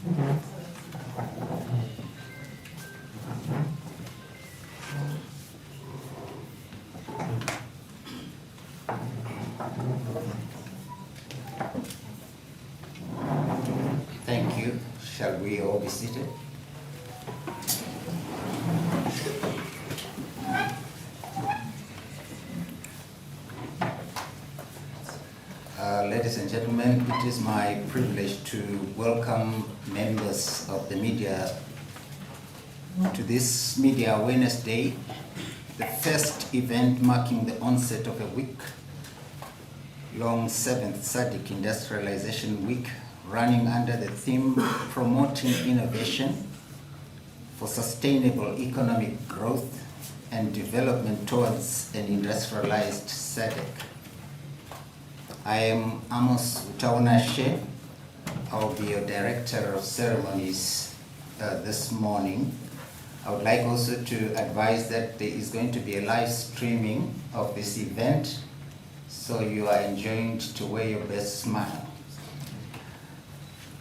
Thank you. Shall we all be seated? Ladies and gentlemen, it is my privilege to welcome members of the media to this Media Awareness Day, the first event marking the onset of a week-long 7th SADC Industrialization Week, running under the theme Promoting Innovation for Sustainable Economic Growth and Development Towards an Industrialized SADC. I am Amos Utaunashe. I'll be your Director of Ceremonies this morning. I would like also to advise that there is going to be a live streaming of this event, so you are enjoined to wear your best smile.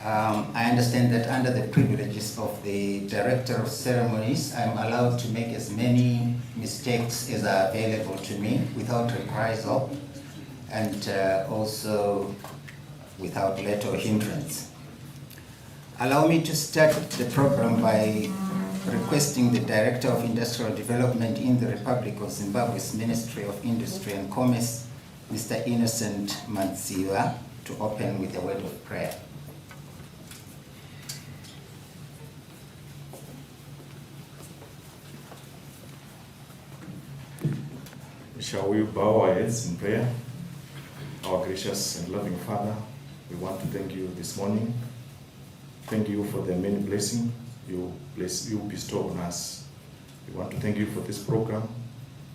I understand that under the privileges of the Director of Ceremonies, I'm allowed to make as many mistakes as are available to me without reprisal, and also without let or hindrance. Allow me to start the program by requesting the Director of Industrial Development in the Republic of Zimbabwe's Ministry of Industry and Commerce, Mr. Innocent Manziwa, to open with a word of prayer. Shall we bow our heads in prayer? Our gracious and loving Father, we want to thank you this morning. Thank you for the many blessings you bestow on us. We want to thank you for this program.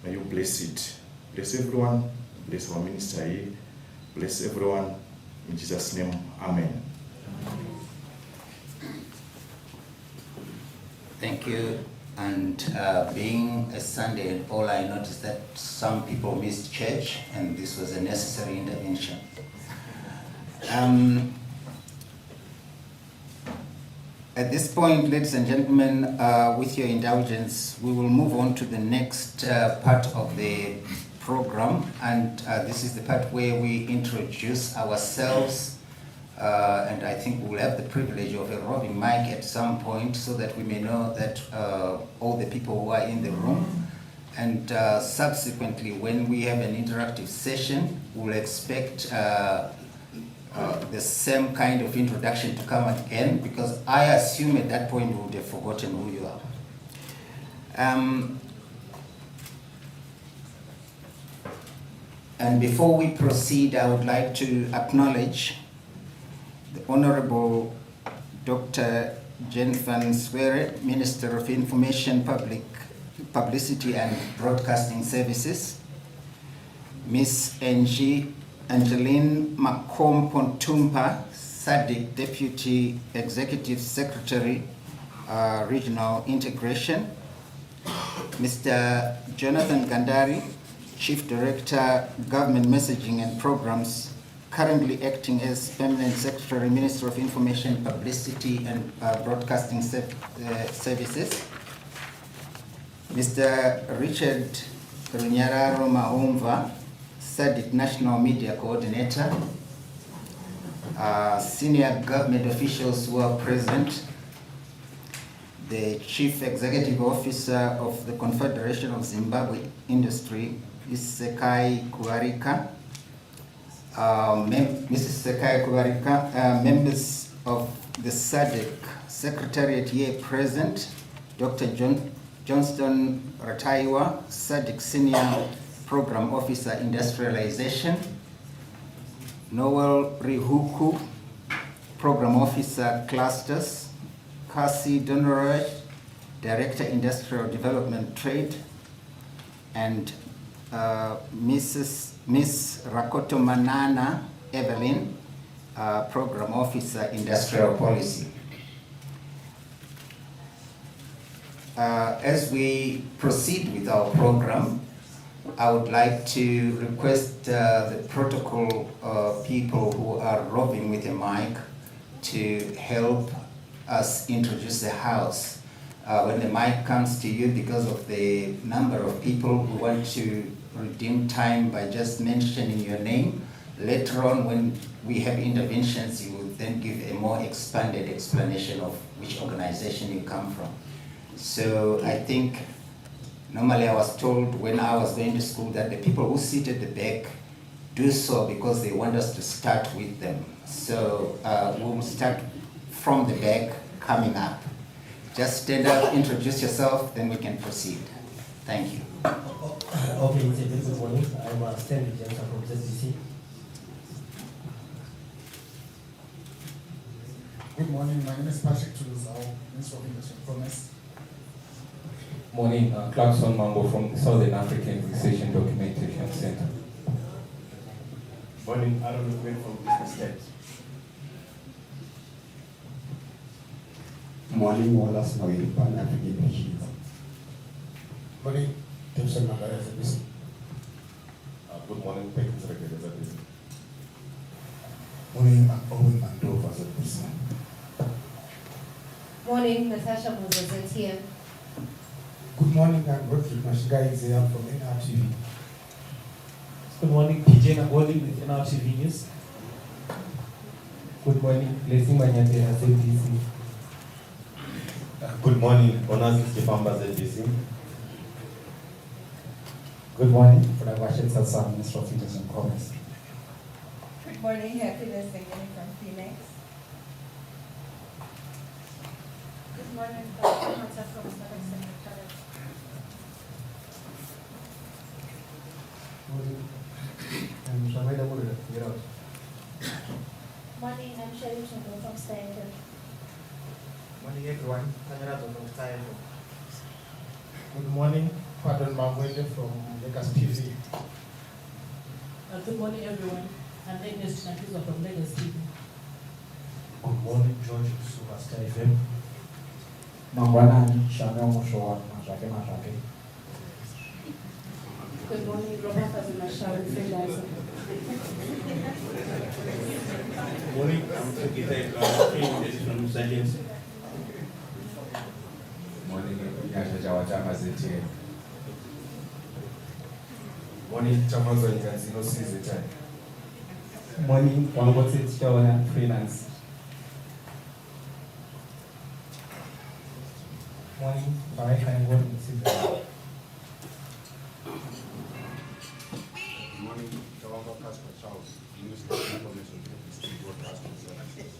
May you bless it. Bless everyone. Bless our minister here. Bless everyone. In Jesus' name, amen. Thank you. And being a Sunday and all, I noticed that some people missed church, and this was a necessary intervention. At this point, ladies and gentlemen, with your indulgence, we will move on to the next part of the program, and this is the part where we introduce ourselves, and I think we'll have the privilege of a roving mic at some point so that we may know that all the people who are in the room, and subsequently when we have an interactive session, we'll expect the same kind of introduction to come again, because I assume at that point we would have forgotten who you are. And before we proceed, I would like to acknowledge the Honorable Dr. Jen Van Swere, Minister of Information, Publicity and Broadcasting Services, Ms. Angeline Makompontumpa, SADC Deputy Executive Secretary, Regional Integration, Mr. Jonathan Gandari, Chief Director, Government Messaging and Programs, currently acting as Permanent Secretary, Minister of Information, Publicity and Broadcasting Services, Mr. Richard Runyararo Mahomva, SADC National Media Coordinator, senior government officials who are present, the Chief Executive Officer of the Confederation of Zimbabwe Industry, Mrs. Sekai Kuarika, Mrs. Sekai Kuarika, members of the SADC Secretariat here present, Dr. Johnston Rataiwa, SADC Senior Program Officer, Industrialization, Noel Rihuku, Program Officer, Clusters, Kasi Donoraj, Director, Industrial Development Trade, and Miss Rakoto Manana Evelyn, Program Officer, Industrial Policy. As we proceed with our program, I would like to request the protocol people who are roving with a mic to help us introduce the house. When the mic comes to you, because of the number of people, we want to redeem time by just mentioning your name. Later on, when we have interventions, you will then give a more expanded explanation of which organization you come from. So I think normally I was told when I was going to school that the people who sit at the back do so because they want us to start with them. So we'll start from the back coming up. Just stand up, introduce yourself, then we can proceed. Thank you. Okay, good morning. I'm Stanley Jensen from SADC. Good morning, my name is Patrick Tuluzao, Minister of Industry and Commerce. Morning, Clarkson Mango from the Southern African Research Documentation Center. Morning, Aaron Lukwen from Business Tech. Morning, Wallace Noel, Pan African Nations. Morning, Thompson Magara, SADC. Good morning, Peckins Regulators. Morning, Owen Mandova, SADC. Morning, Natasha Moses here. Good morning, I'm Rodrick Mashigai Zia from NRTV. Good morning, PJ Nagoli with NRTV News. Good morning, Blessing Manyate, SADC. Good morning, Onazi Stefamba, SADC. Good morning, Fudagwashe Tsatsa, Minister of Industry and Commerce. Good morning, Happiness again from Phoenix. Good morning, Dr. Mata from 7th Secretariat. Morning, I'm Shamaida Murida, Keynote. Morning, I'm Sherry Chungo from Stanford. Morning, everyone. Kamerato from Stanford. Good morning, Pardon Mangwende from Legacy TV. Good morning, everyone. I'm Agnes Chinakizo from Legacy. Good morning, George Suba, Star FM. Mangwanani, Shamel Mushoa, Mashake. Good morning, Roberta Zimashari, freelancer. Morning, I'm Tukita from Science. Morning, Yasha Jawachama ZTA. Morning, Chamazo Nganzino Sizeta. Morning, Wangotse Chawana, freelance. Morning, Bye, Hangon, Sydney. Morning, Tawamba Casper Charles, Minister of Information Technology Broadcasting Services.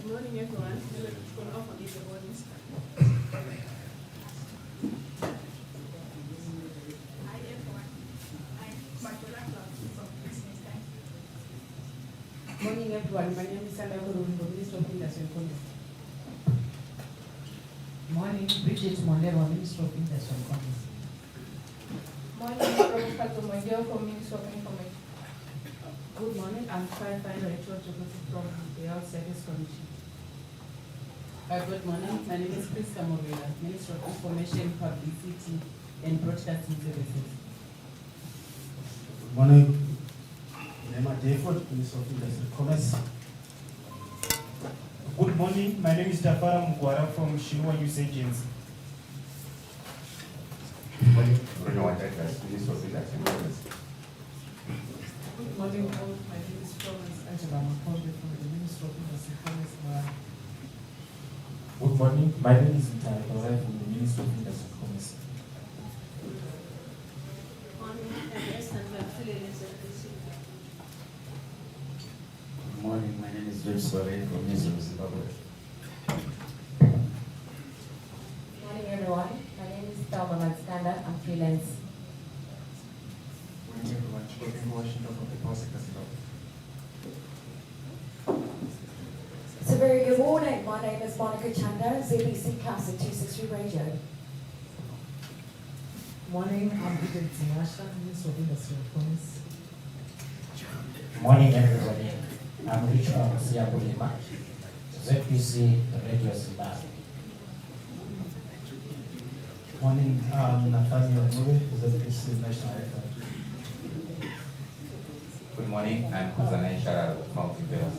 Good morning, everyone. From off on the mornings. Hi, everyone. I'm Marjola Clark from Business Time. Morning, everyone. My name is Sandra Kurun from Minister of Industry and Commerce. Morning, Bridget Mondero, Minister of Industry and Commerce. Morning, Roberta Mondeo from Minister of Information. Good morning. I'm firefighter Rachel Joseph from the Health Service Commission. Good morning. My name is Priska Morila, Minister of Information, Publicity, and Broadcasting Services. Good morning, Nema Dayford, Minister of Industry and Commerce. Good morning, my name is Dafara Mugwara from Shinua News Agency. Good morning, Bruno Wandakas, Minister of Industry and Commerce. Good morning, all. My name is Florence Angela Makonde from the Ministry of Industry, Commerce, Mara. Good morning, my name is Vitali Torre from the Ministry of Industry and Commerce. Morning, I'm Esther Affiliates of the city. Good morning, my name is James Bale from Ministry of Zimbabwe. Morning, everyone. My name is Thelma Matskanda. I'm freelance. Morning, everyone. Chicken Washington from the Power Sector Zimbabwe. It's a very good morning. My name is Monica Chanda, ZBC Classic 263 Radio. Morning, I'm Bridget Zimasha, Minister of Industry and Commerce. Morning, everybody. I'm Richard Siabulima, ZPC Radio Zimbabwe. Morning, Nathaniel Mube, ZPC National FM. Good morning, I'm Kuzana Ishara from Vivera.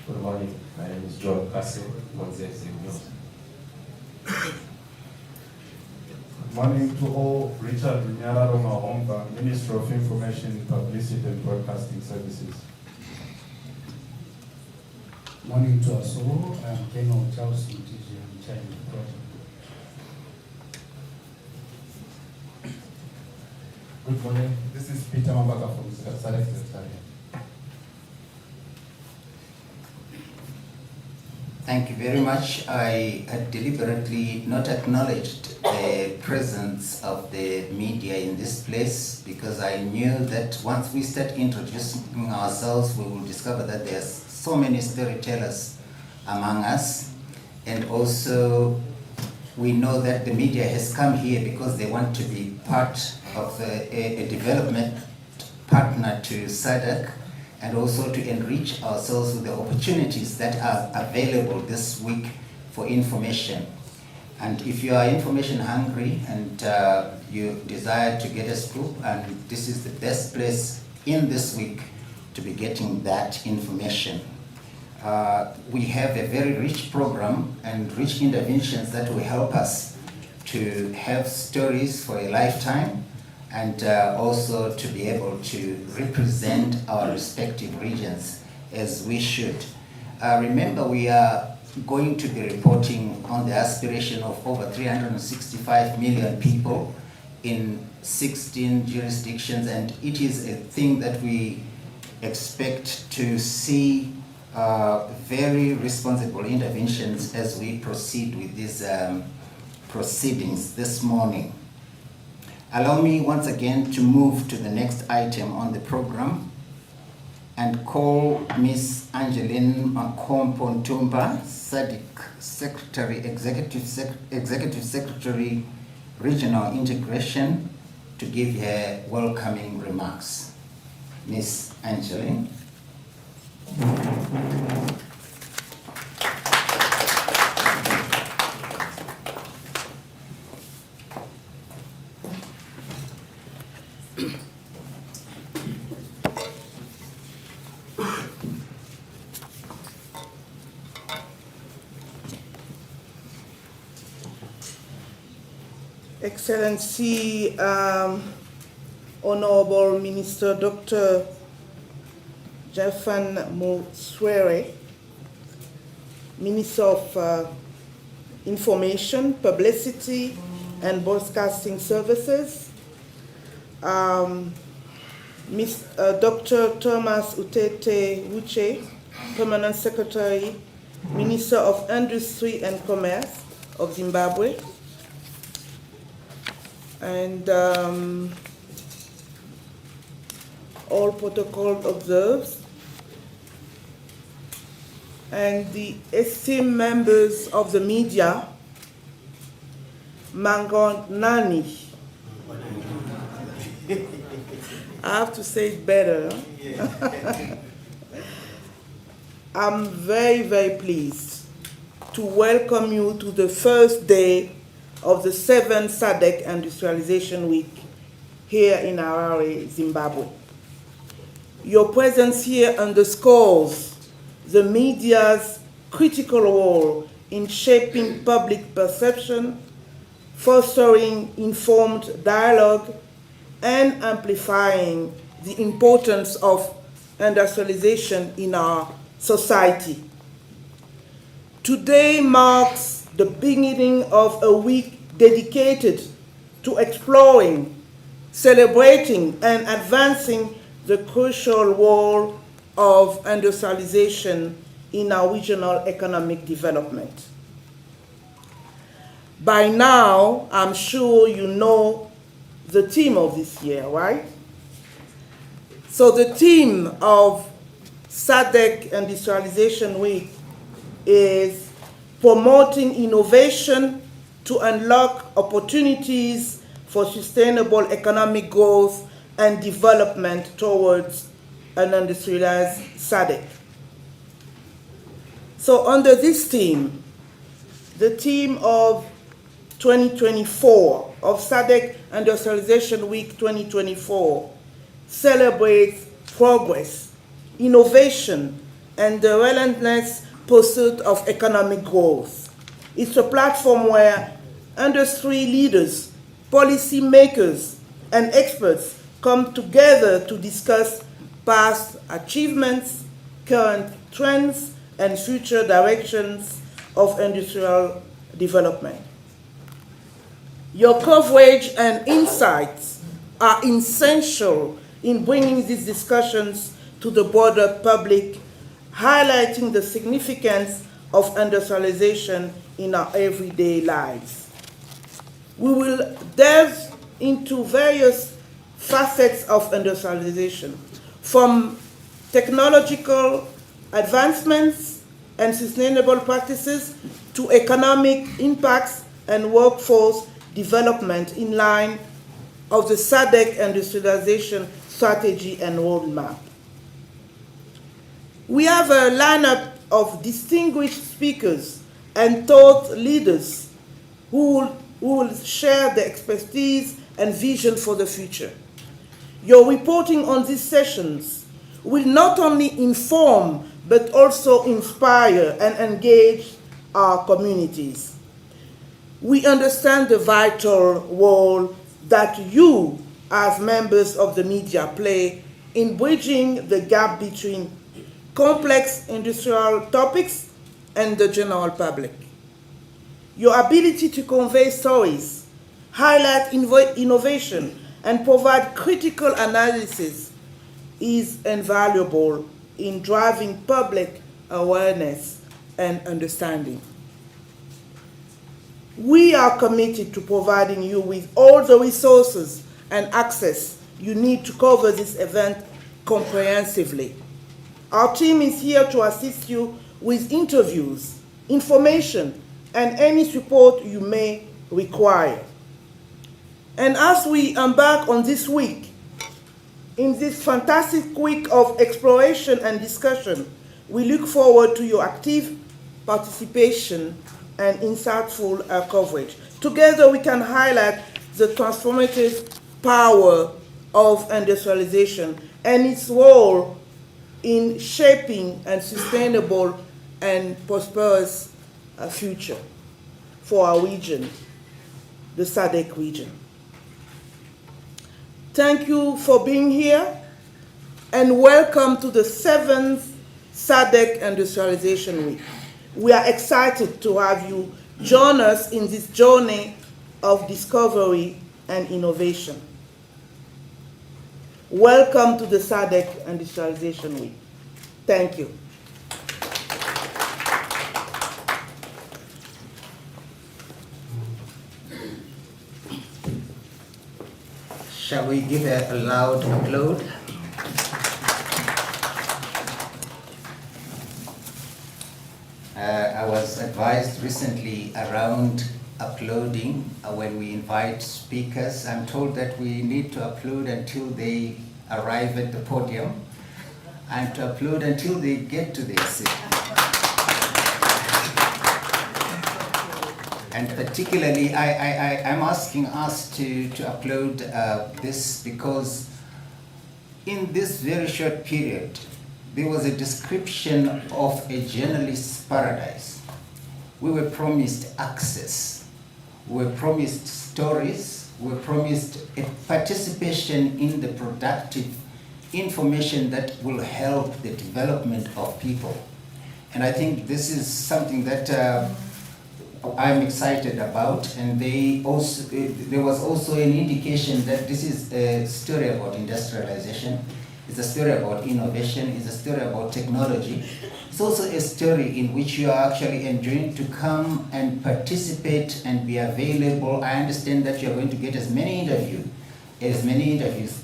Good morning. My name is John Castle, Monzese News. Good morning to all. Richard Nyararo Mahonga, Minister of Information, Publicity and Broadcasting Services. Morning to us all. I'm Keynote Charles Mutiji, I'm in charge of the project. Good morning. This is Peter Mambaka from SADC Industrialisation. Thank you very much. I had deliberately not acknowledged the presence of the media in this place because I knew that once we start introducing ourselves, we will discover that there's so many storytellers among us. And also, we know that the media has come here because they want to be part of a development partner to SADC, and also to enrich ourselves with the opportunities that are available this week for information. And if you are information hungry and you desire to get a scoop, and this is the best place in this week to be getting that information. We have a very rich program and rich interventions that will help us to have stories for a lifetime, and also to be able to represent our respective regions as we should. Remember, we are going to be reporting on the aspiration of over 365 million people in 16 jurisdictions, and it is a thing that we expect to see very responsible interventions as we proceed with these proceedings this morning. Allow me once again to move to the next item on the program and call Ms. Angeline Makompo-Ntumba, SADC Secretary, Executive Secretary, Regional Integration, to give her welcoming remarks. Ms. Angeline. Excellency, Honorable Minister Dr. Jeffan Muswere, Minister of Information, Publicity and Broadcasting Services, Dr. Thomas Utete Wuche, Permanent Secretary, Minister of Industry and Commerce of Zimbabwe, and all protocol observed, and the esteemed members of the media, Mangonani. I have to say it better. Huh? I'm very, very pleased to welcome you to the first day of the 7th SADC Industrialization Week here in Harare, Zimbabwe. Your presence here underscores the media's critical role in shaping public perception, fostering informed dialogue, and amplifying the importance of industrialization in our society. Today marks the beginning of a week dedicated to exploring, celebrating, and advancing the crucial role of industrialization in our regional economic development. By now, I'm sure you know the theme of this year, right? So the theme of SADC Industrialization Week is promoting innovation to unlock opportunities for sustainable economic growth and development towards an industrialized SADC. So under this theme, the theme of 2024, of SADC Industrialization Week 2024, celebrates progress, innovation, and the relentless pursuit of economic growth. It's a platform where industry leaders, policy makers, and experts come together to discuss past achievements, current trends, and future directions of industrial development. Your coverage and insights are essential in bringing these discussions to the broader public, highlighting the significance of industrialization in our everyday lives. We will delve into various facets of industrialization, from technological advancements and sustainable practices to economic impacts and workforce development in line of the SADC industrialization strategy and roadmap. We have a lineup of distinguished speakers and thought leaders who will share their expertise and vision for the future. Your reporting on these sessions will not only inform but also inspire and engage our communities. We understand the vital role that you, as members of the media, play in bridging the gap between complex industrial topics and the general public. Your ability to convey stories, highlight innovation, and provide critical analysis is invaluable in driving public awareness and understanding. We are committed to providing you with all the resources and access you need to cover this event comprehensively. Our team is here to assist you with interviews, information, and any support you may require. And as we embark on this week, in this fantastic week of exploration and discussion, we look forward to your active participation and insightful coverage. Together we can highlight the transformative power of industrialization and its role in shaping a sustainable and prosperous future for our region, the SADC region. Thank you for being here, and welcome to the 7th SADC Industrialization Week. We are excited to have you join us in this journey of discovery and innovation. Welcome to the SADC Industrialization Week. Thank you. Shall we give a loud applause? I was advised recently around applauding when we invite speakers. I'm told that we need to applaud until they arrive at the podium and to applaud until they get to their seat. And particularly, I'm asking us to applaud this because in this very short period, there was a description of a journalist's paradise. We were promised access, we were promised stories, we were promised a participation in the productive information that will help the development of people. And I think this is something that I'm excited about, and there was also an indication that this is a story about industrialization, it's a story about innovation, it's a story about technology. It's also a story in which you are actually enjoying to come and participate and be available. I understand that you're going to get as many interviews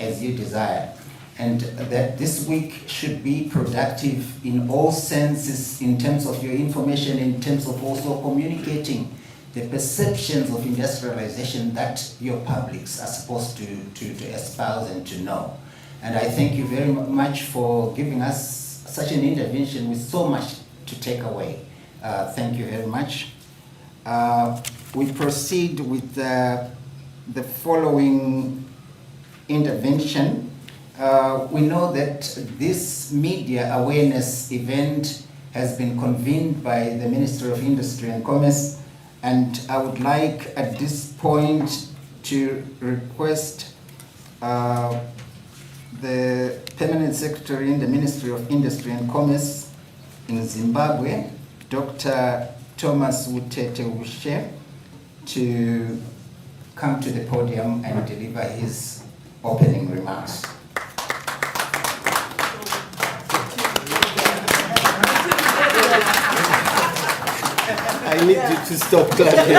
as you desire, and that this week should be productive in all senses, in terms of your information, in terms of also communicating the perceptions of industrialization that your publics are supposed to espouse and to know. And I thank you very much for giving us such an intervention with so much to take away. Thank you very much. We proceed with the following intervention. we know that this media awareness event has been convened by the Ministry of Industry and Commerce, and I would like at this point to request the Permanent Secretary in the Ministry of Industry and Commerce in Zimbabwe, Dr. Thomas Wutete Ushe, to come to the podium and deliver his opening remarks. I need you to stop clapping.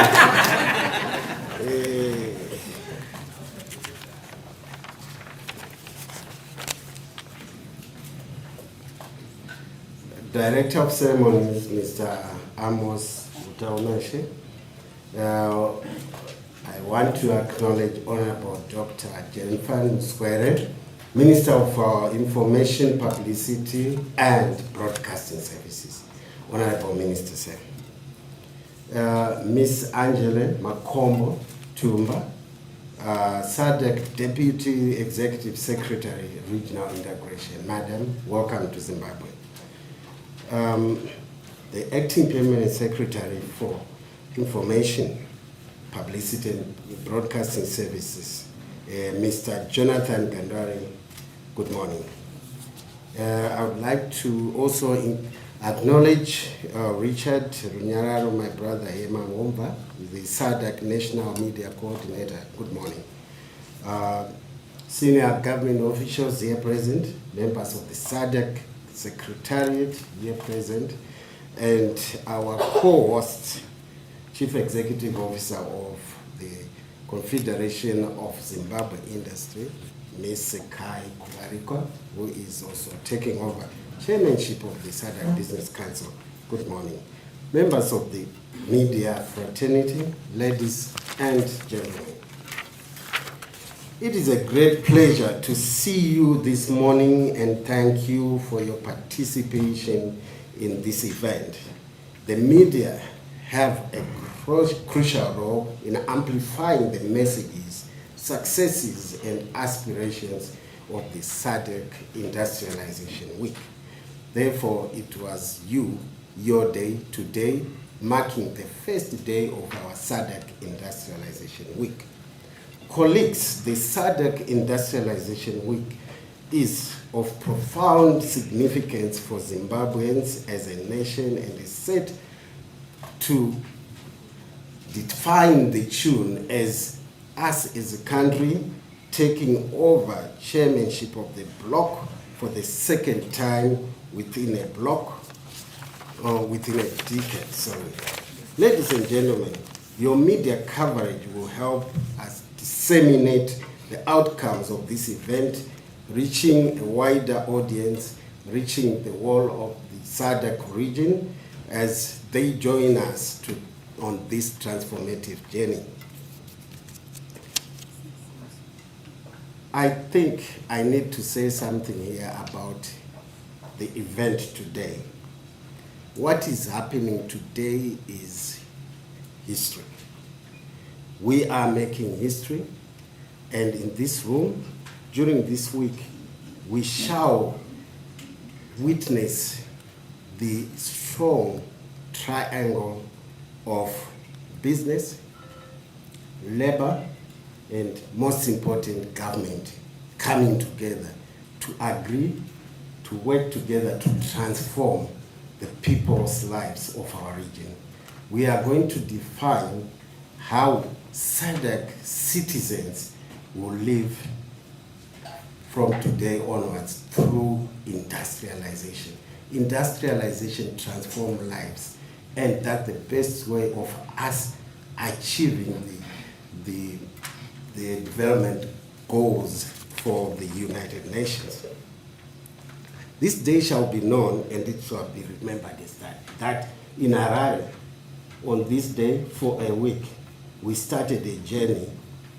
Director of Ceremonies, Mr. Amos Utaumeshe. I want to acknowledge Honorable Dr. Jennifer Square, Minister of Information, Publicity and Broadcasting Services. Honorable Minister, sir. Ms. Angela Makombo Tumba, SADC Deputy Executive Secretary, Regional Integration. Madam, welcome to Zimbabwe. The Acting Permanent Secretary for Information, Publicity and Broadcasting Services, Mr. Jonathan Gandari, good morning. I would like to also acknowledge Richard Runyararo, my brother Hema Womba, the SADC National Media Coordinator. Good morning. Senior government officials here present, members of the SADC Secretariat here present, and our co-host, Chief Executive Officer of the Confederation of Zimbabwe Industry, Ms. Kai Kulariko, who is also taking over chairmanship of the SADC Business Council. Good morning. Members of the media fraternity, ladies and gentlemen. It is a great pleasure to see you this morning and thank you for your participation in this event. The media have a crucial role in amplifying the messages, successes and aspirations of the SADC Industrialization Week. Therefore, it was your day today, marking the first day of our SADC Industrialization Week. Colleagues, the SADC Industrialization Week is of profound significance for Zimbabweans as a nation and is set to define the tune as us as a country taking over chairmanship of the bloc for the second time within a bloc, within a decade, sorry. Ladies and gentlemen, your media coverage will help us disseminate the outcomes of this event, reaching a wider audience, reaching the whole of the SADC region as they join us on this transformative journey. I think I need to say something here about the event today. What is happening today is history. We are making history, and in this room, during this week, we shall witness the strong triangle of business, labor, and most important, government coming together to agree, to work together to transform the people's lives of our region. We are going to define how SADC citizens will live from today onwards through industrialization. Industrialization transforms lives, and that's the best way of us achieving the development goals for the United Nations. This day shall be known, and it shall be remembered as that in Harare, on this day for a week, we started a journey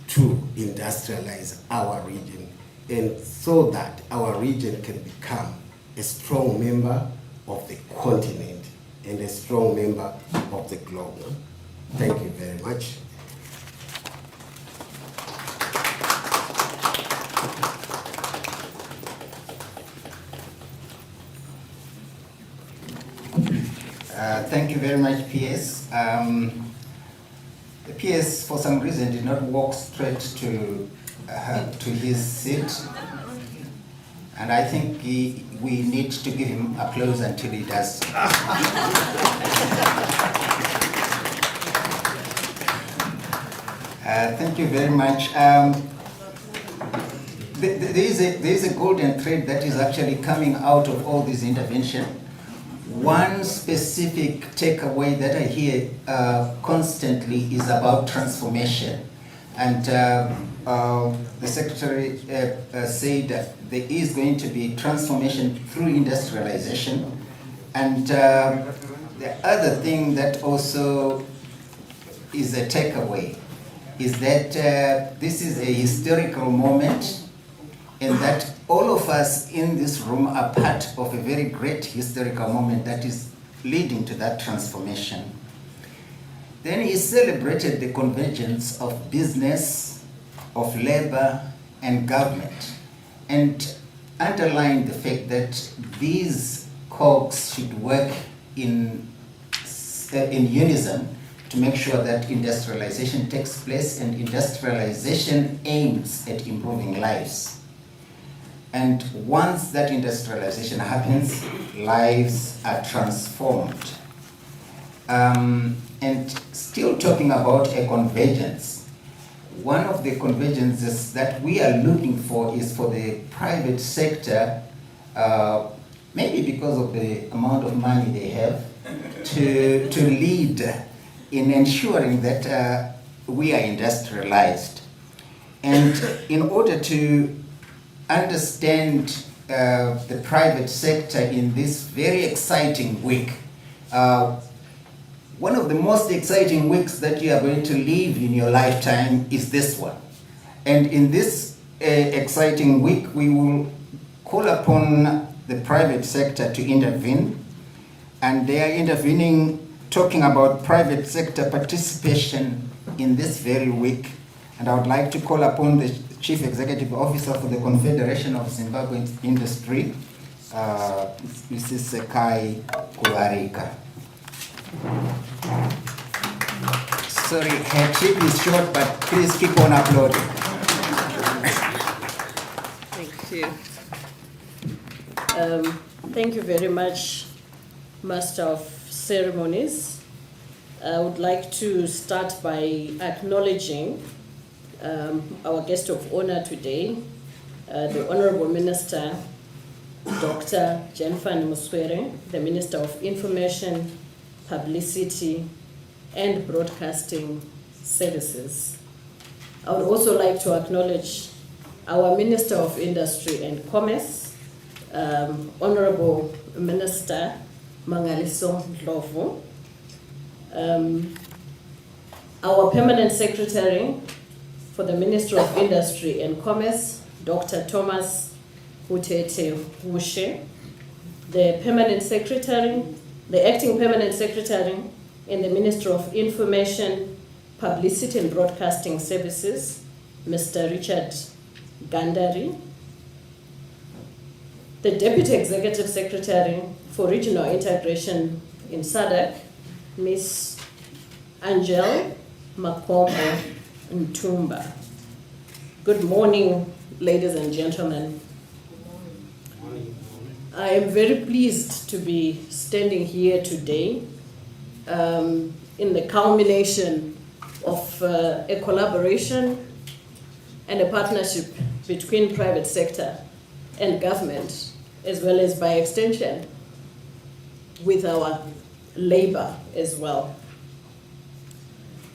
to industrialize our region, and so that our region can become a strong member of the continent and a strong member of the globe. Thank you very much. Thank you very much, PS. The PS, for some reason, did not walk straight to his seat. And I think we need to give him applause until he does. Thank you very much. There is a golden thread that is actually coming out of all this intervention. One specific takeaway that I hear constantly is about transformation. And the Secretary said that there is going to be transformation through industrialization. And the other thing that also is a takeaway is that this is a historical moment, and that all of us in this room are part of a very great historical moment that is leading to that transformation. Then he celebrated the convergence of business, of labor, and government, and underlined the fact that these cogs should work in unison to make sure that industrialization takes place, and industrialization aims at improving lives. And once that industrialization happens, lives are transformed. And still talking about a convergence, one of the convergences that we are looking for is for the private sector, maybe because of the amount of money they have, to lead in ensuring that we are industrialized. And in order to understand the private sector in this very exciting week, one of the most exciting weeks that you are going to live in your lifetime is this one. And in this exciting week, we will call upon the private sector to intervene. And they are intervening, talking about private sector participation in this very week. And I would like to call upon the Chief Executive Officer for the Confederation of Zimbabwe Industry, Mrs. Sekai Kularika. Sorry, her trip is short, but please keep on uploading. Thank you. Thank you very much, Master of Ceremonies. I would like to start by acknowledging our guest of honor today, the Honorable Minister, Dr. Jennifer Muswere, the Minister of Information, Publicity, and Broadcasting Services. I would also like to acknowledge our Minister of Industry and Commerce, Honorable Minister Mangaliso Ndlovu, our Permanent Secretary for the Ministry of Industry and Commerce, Dr. Thomas Utete Wushe, the Permanent Secretary, the Acting Permanent Secretary in the Ministry of Information, Publicity and Broadcasting Services, Mr. Richard Gandari, the Deputy Executive Secretary for Regional Integration in SADC, Ms. Angel Makombo Ntumba. Good morning, ladies and gentlemen. I am very pleased to be standing here today in the culmination of a collaboration and a partnership between private sector and government, as well as by extension with our labor as well.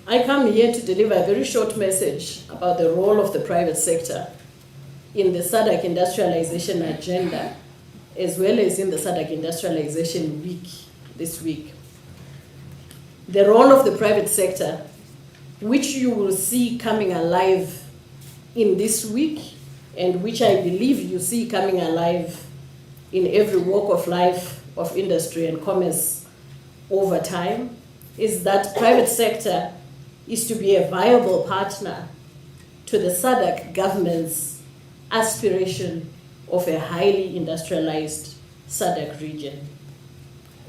I come here to deliver a very short message about the role of the private sector in the SADC industrialization agenda, as well as in the SADC industrialization week this week. The role of the private sector, which you will see coming alive in this week, and which I believe you see coming alive in every walk of life of industry and commerce over time, is that private sector is to be a viable partner to the SADC government's aspiration of a highly industrialized SADC region.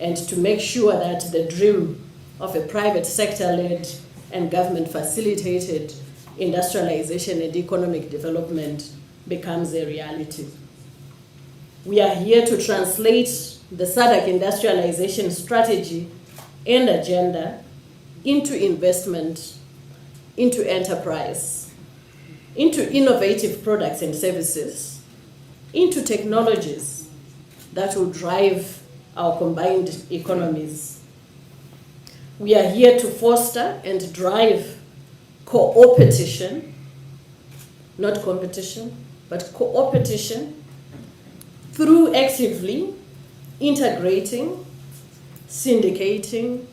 and to make sure that the dream of a private sector-led and government-facilitated industrialization and economic development becomes a reality. We are here to translate the SADC industrialization strategy and agenda into investment, into enterprise, into innovative products and services, into technologies that will drive our combined economies. We are here to foster and drive co-opetition, not competition, but co-opetition through actively integrating, syndicating,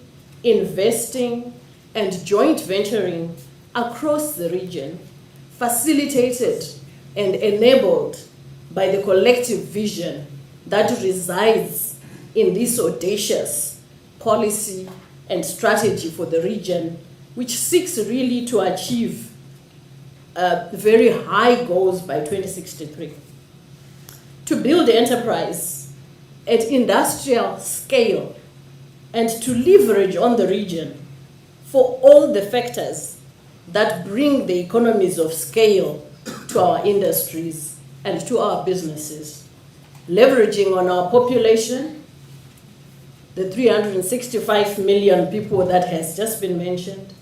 investing, and joint venturing across the region, facilitated and enabled by the collective vision that resides in this audacious policy and strategy for the region, which seeks really to achieve very high goals by 2063. To build enterprise at industrial scale and to leverage on the region for all the factors that bring the economies of scale to our industries and to our businesses, leveraging on our population, the 365 million people that has just been mentioned,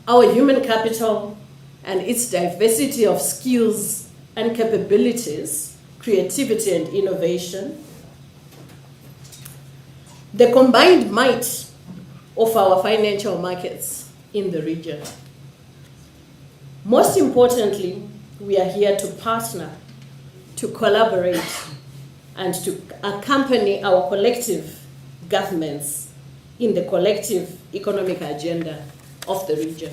our human capital and its diversity of skills and capabilities, creativity and innovation, the combined might of our financial markets in the region. Most importantly, we are here to partner, to collaborate, and to accompany our collective governments in the collective economic agenda of the region.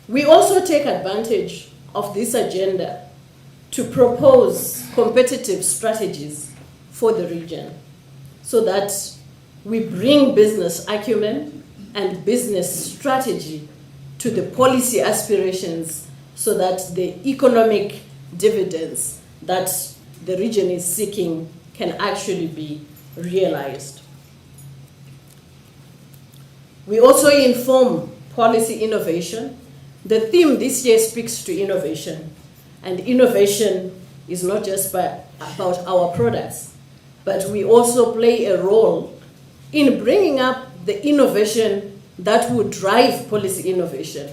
We also take advantage of this agenda to propose competitive strategies for the region so that we bring business acumen and business strategy to the policy aspirations so that the economic dividends that the region is seeking can actually be realized. We also inform policy innovation. The theme this year speaks to innovation, and innovation is not just about our products, but we also play a role in bringing up the innovation that would drive policy innovation.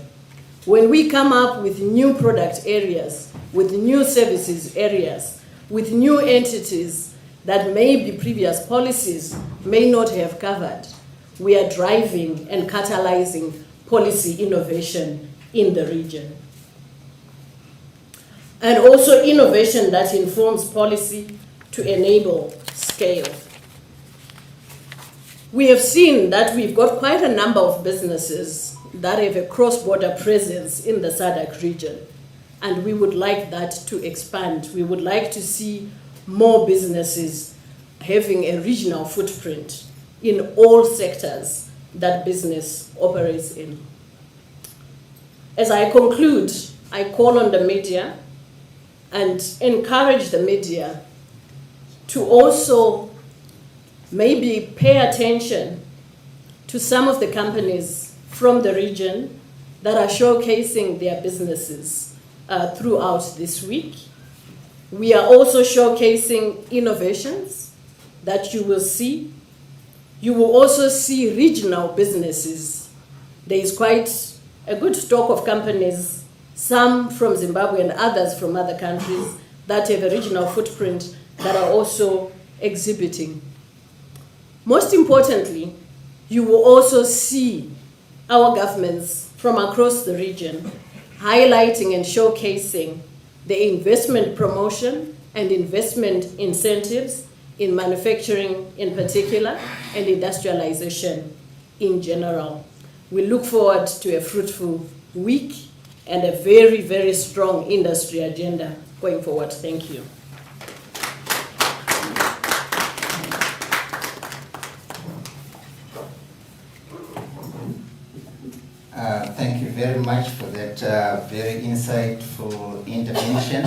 When we come up with new product areas, with new services areas, with new entities that maybe previous policies may not have covered, we are driving and catalyzing policy innovation in the region. And also innovation that informs policy to enable scale. We have seen that we've got quite a number of businesses that have a cross-border presence in the SADC region, and we would like that to expand. We would like to see more businesses having a regional footprint in all sectors that business operates in. As I conclude, I call on the media and encourage the media to also maybe pay attention to some of the companies from the region that are showcasing their businesses throughout this week. We are also showcasing innovations that you will see. You will also see regional businesses. There is quite a good stock of companies, some from Zimbabwe and others from other countries that have a regional footprint that are also exhibiting. Most importantly, you will also see our governments from across the region highlighting and showcasing the investment promotion and investment incentives in manufacturing in particular and industrialization in general. We look forward to a fruitful week and a very, very strong industry agenda going forward. Thank you. Thank you very much for that very insightful intervention.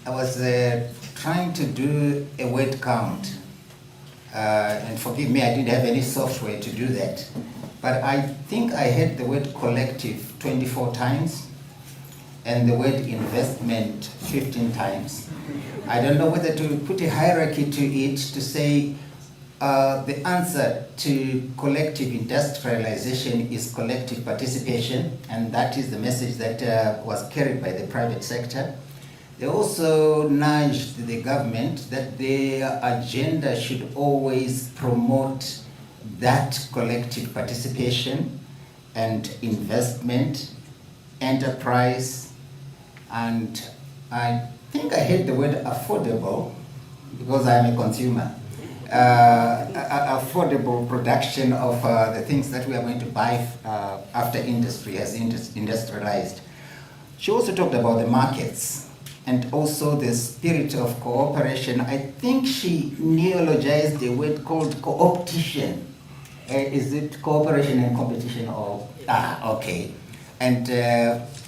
I was trying to do a word count. And forgive me, I didn't have any software to do that. But I think I had the word collective 24 times and the word investment 15 times. I don't know whether to put a hierarchy to it to say the answer to collective industrialization is collective participation, and that is the message that was carried by the private sector. They also nudged the government that their agenda should always promote that collective participation and investment, enterprise, and I think I heard the word affordable because I'm a consumer. Affordable production of the things that we are going to buy after industry has industrialized. She also talked about the markets and also the spirit of cooperation. I think she neologized a word called coopetition. Is it cooperation and competition or? Okay. And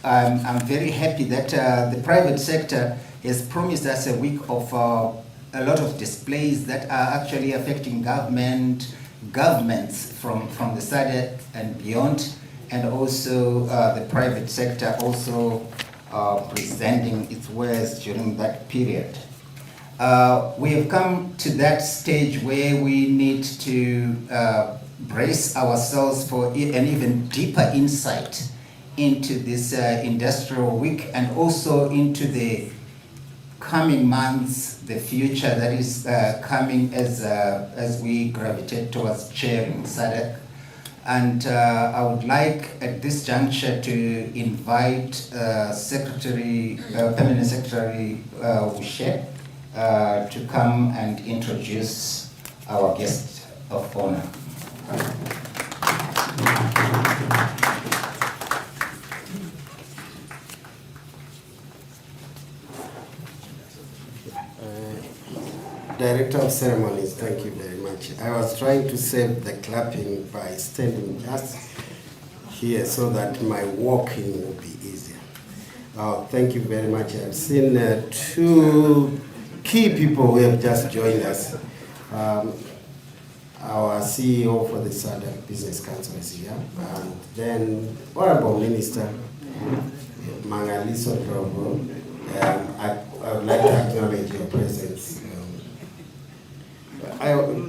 I'm very happy that the private sector has promised us a week of a lot of displays that are actually affecting governments from the SADC and beyond, and also the private sector also presenting its wares during that period. We have come to that stage where we need to brace ourselves for an even deeper insight into this industrial week and also into the coming months, the future that is coming as we gravitate towards chairing SADC. And I would like at this juncture to invite Permanent Secretary Wushe to come and introduce our guest of honor. Director of Ceremonies, thank you very much. I was trying to save the clapping by standing just here so that my walking will be easier. Thank you very much. I've seen two key people who have just joined us. Our CEO for the SADC Business Council is here. Then Honorable Minister Mangaliso Drogo. I would like to acknowledge your presence.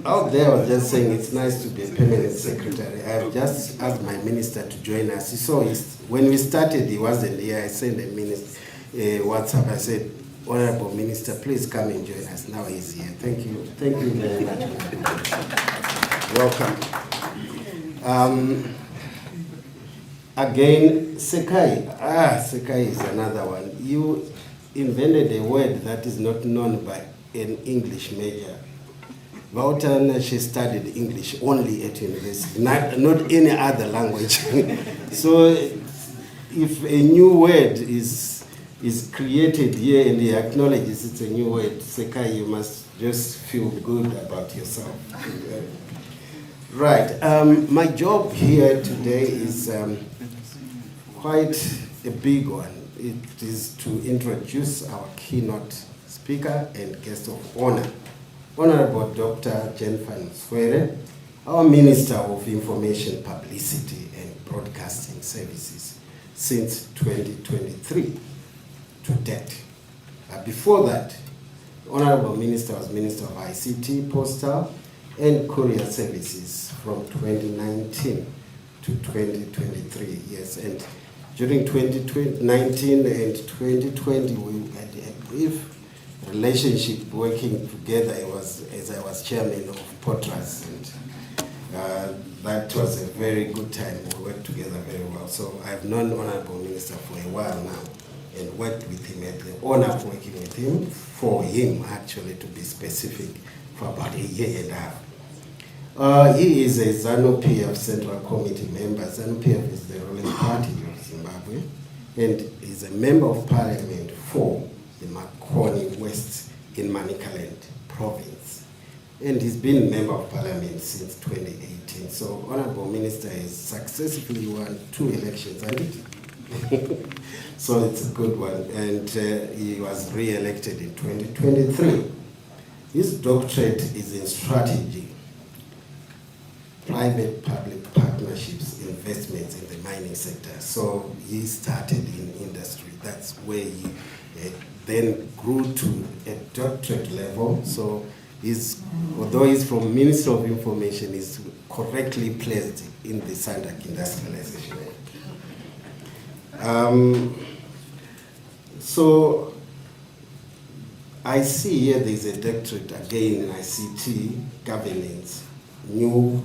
Out there, I was just saying it's nice to be a permanent secretary. I have just asked my minister to join us. So when we started, he wasn't here. I sent a minister WhatsApp. I said, Honorable Minister, please come and join us. Now he's here. Thank you. Thank you very much. Welcome. Again, Sekai. Sekai is another one. You invented a word that is not known by an English major. Wouter, she studied English only at university, not any other language. So if a new word is created here and he acknowledges it's a new word, Sekai, you must just feel good about yourself. Right. My job here today is quite a big one. It is to introduce our keynote speaker and guest of honor, Honorable Dr. Jennifer Nswere, our Minister of Information, Publicity and Broadcasting Services since 2023 to date. Before that, Honorable Minister was Minister of ICT, Postal and Courier Services from 2019 to 2023. Yes, and during 2019 and 2020, we had a brief relationship working together. As I was chairman of Potras, and that was a very good time. We worked together very well. So I've known Honorable Minister for a while now and worked with him, had the honor of working with him, for him actually to be specific, for about a year and a half. He is a ZANU-PF Central Committee member. ZANU-PF is the ruling party of Zimbabwe, and is a member of parliament for the Makoni West in Manicaland province. And he's been member of parliament since 2018. So Honorable Minister has successfully won 2 elections, hasn't he? So it's a good one. And he was re-elected in 2023. His doctorate is in strategy, private-public partnerships, investments in the mining sector. So he started in industry. That's where he then grew to a doctorate level. So although he's from Ministry of Information, he's correctly placed in the SADC Industrialization. So I see here there's a doctorate again in ICT, governance, new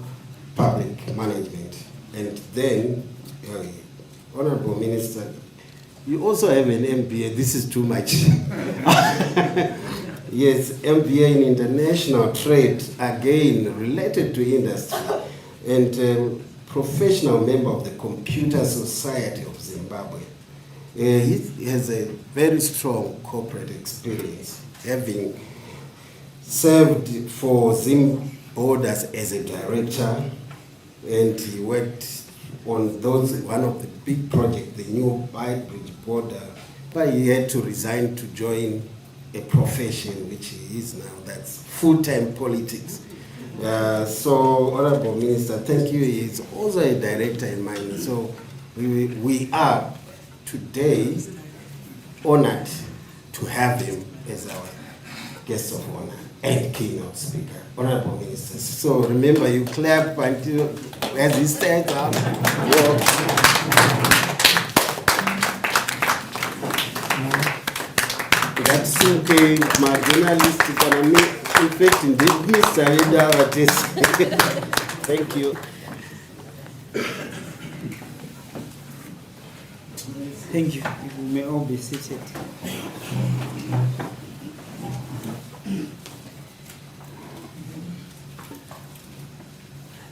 public management. And then, Honorable Minister, you also have an MBA. This is too much. Yes, MBA in International Trade, again, related to industry. And professional member of the Computer Society of Zimbabwe. He has a very strong corporate experience, having served for Zim Borders as a director, and he worked on one of the big projects, the new Bridge border, but he had to resign to join a profession which he is now, that's full-time politics. So, Honorable Minister, thank you. He's also a director in mining. So we are today honored to have him as our guest of honor and keynote speaker. Honorable Minister. So remember, you clap until as he stands up. That's okay. My journalist is going to make effect in this Mr. Thank you. Thank you. You may all be seated.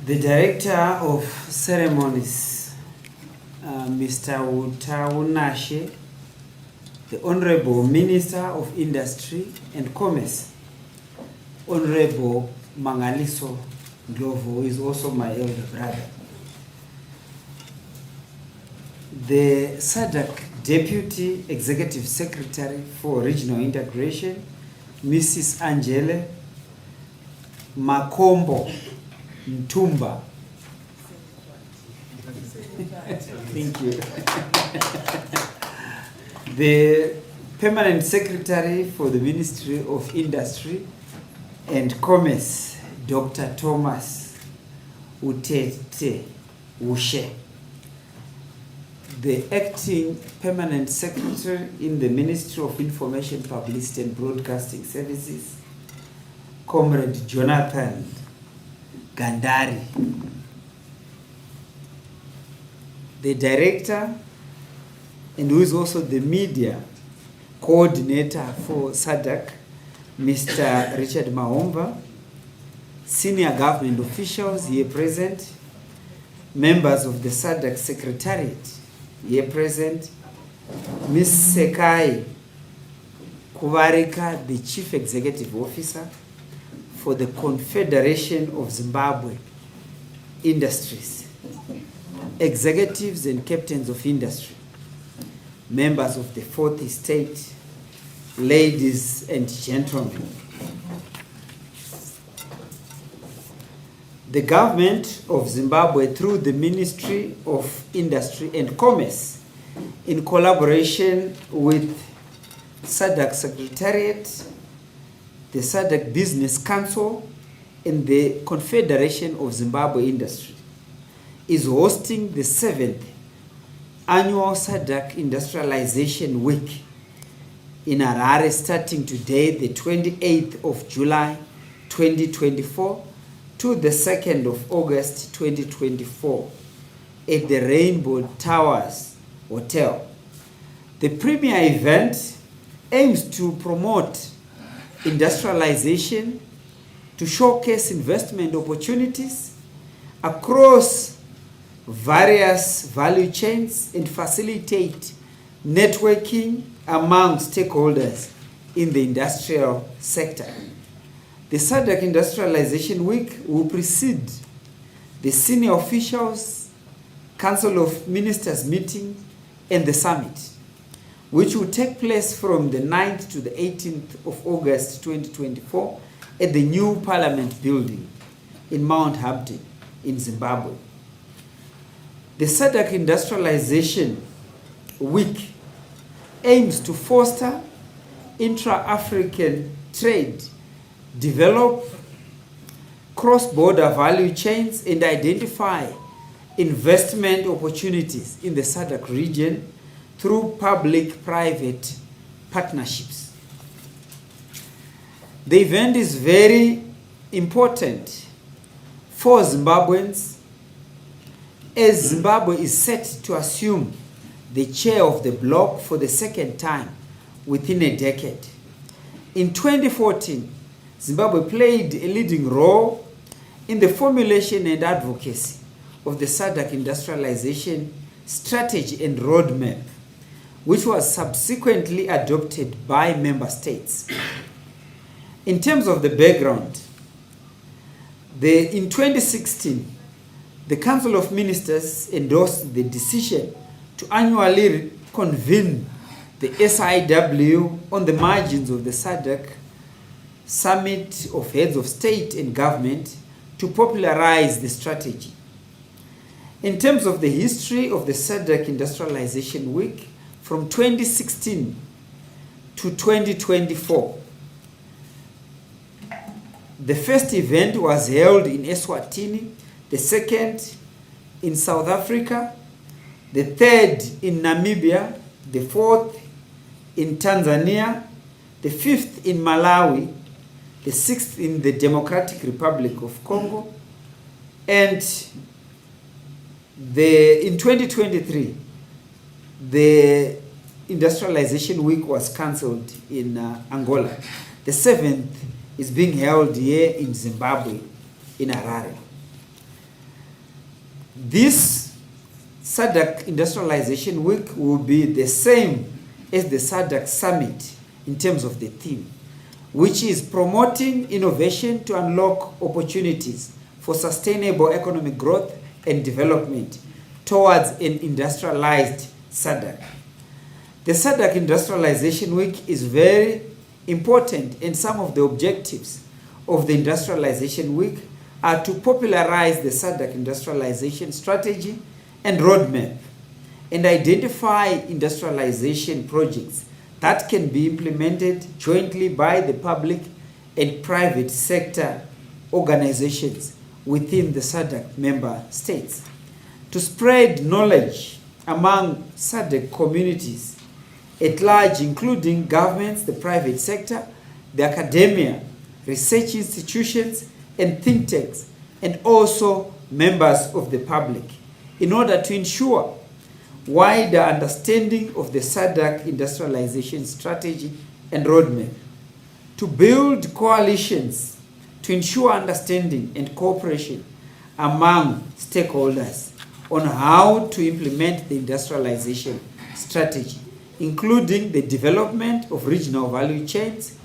The Director of Ceremonies, Mr. Utaunashe, the Honorable Minister of Industry and Commerce, Honorable Mangaliso Ndlovu, is also my elder brother. The SADC Deputy Executive Secretary for Regional Integration, Mrs. Angele Makombo Ntumba. Thank you. The Permanent Secretary for the Ministry of Industry and Commerce, Dr. Thomas Utete Ushe. The Acting Permanent Secretary in the Ministry of Information, Publicity and Broadcasting Services, Comrade Jonathan Gandari. The Director, and who is also the Media Coordinator for SADC, Mr. Richard Maomba, Senior Government Officials here present, members of the SADC Secretariat here present, Ms. Sekai Kuvarika, the Chief Executive Officer for the Confederation of Zimbabwe Industries, executives and captains of industry, members of the Fourth Estate, ladies and gentlemen. The government of Zimbabwe, through the Ministry of Industry and Commerce, in collaboration with SADC Secretariat, the SADC Business Council, and the Confederation of Zimbabwe Industry, is hosting the 7th Annual SADC Industrialization Week in Harare, starting today, the 28th of July, 2024, to the 2nd of August, 2024, at the Rainbow Towers Hotel. The premier event aims to promote industrialization, to showcase investment opportunities across various value chains and facilitate networking among stakeholders in the industrial sector. The SADC Industrialization Week will precede the Senior Officials Council of Ministers meeting and the summit, which will take place from the 9th to the 18th of August 2024 at the new Parliament building in Mount Hampton in Zimbabwe. The SADC Industrialization Week aims to foster intra-African trade, develop cross-border value chains, and identify investment opportunities in the SADC region through public-private partnerships. The event is very important for Zimbabweans, as Zimbabwe is set to assume the chair of the bloc for the second time within a decade. In 2014, Zimbabwe played a leading role in the formulation and advocacy of the SADC Industrialization Strategy and Roadmap, which was subsequently adopted by member states. In terms of the background, in 2016, the Council of Ministers endorsed the decision to annually convene the SIW on the margins of the SADC Summit of Heads of State and Government to popularize the strategy. In terms of the history of the SADC Industrialization Week, from 2016 to 2024, the first event was held in Eswatini, the second in South Africa, the third in Namibia, the fourth in Tanzania, the fifth in Malawi, the sixth in the Democratic Republic of Congo, and in 2023, the Industrialization Week was cancelled in Angola. The 7th is being held here in Zimbabwe, in Harare. This SADC Industrialization Week will be the same as the SADC Summit in terms of the theme, which is promoting innovation to unlock opportunities for sustainable economic growth and development towards an industrialized SADC. The SADC Industrialization Week is very important, and some of the objectives of the Industrialization Week are to popularize the SADC industrialization strategy and roadmap and identify industrialization projects that can be implemented jointly by the public and private sector organizations within the SADC member states, to spread knowledge among SADC communities at large, including governments, the private sector, the academia, research institutions, and think tanks, and also members of the public, in order to ensure wider understanding of the SADC industrialization strategy and roadmap, to build coalitions to ensure understanding and cooperation among stakeholders on how to implement the industrialization strategy, including the development of regional value chains,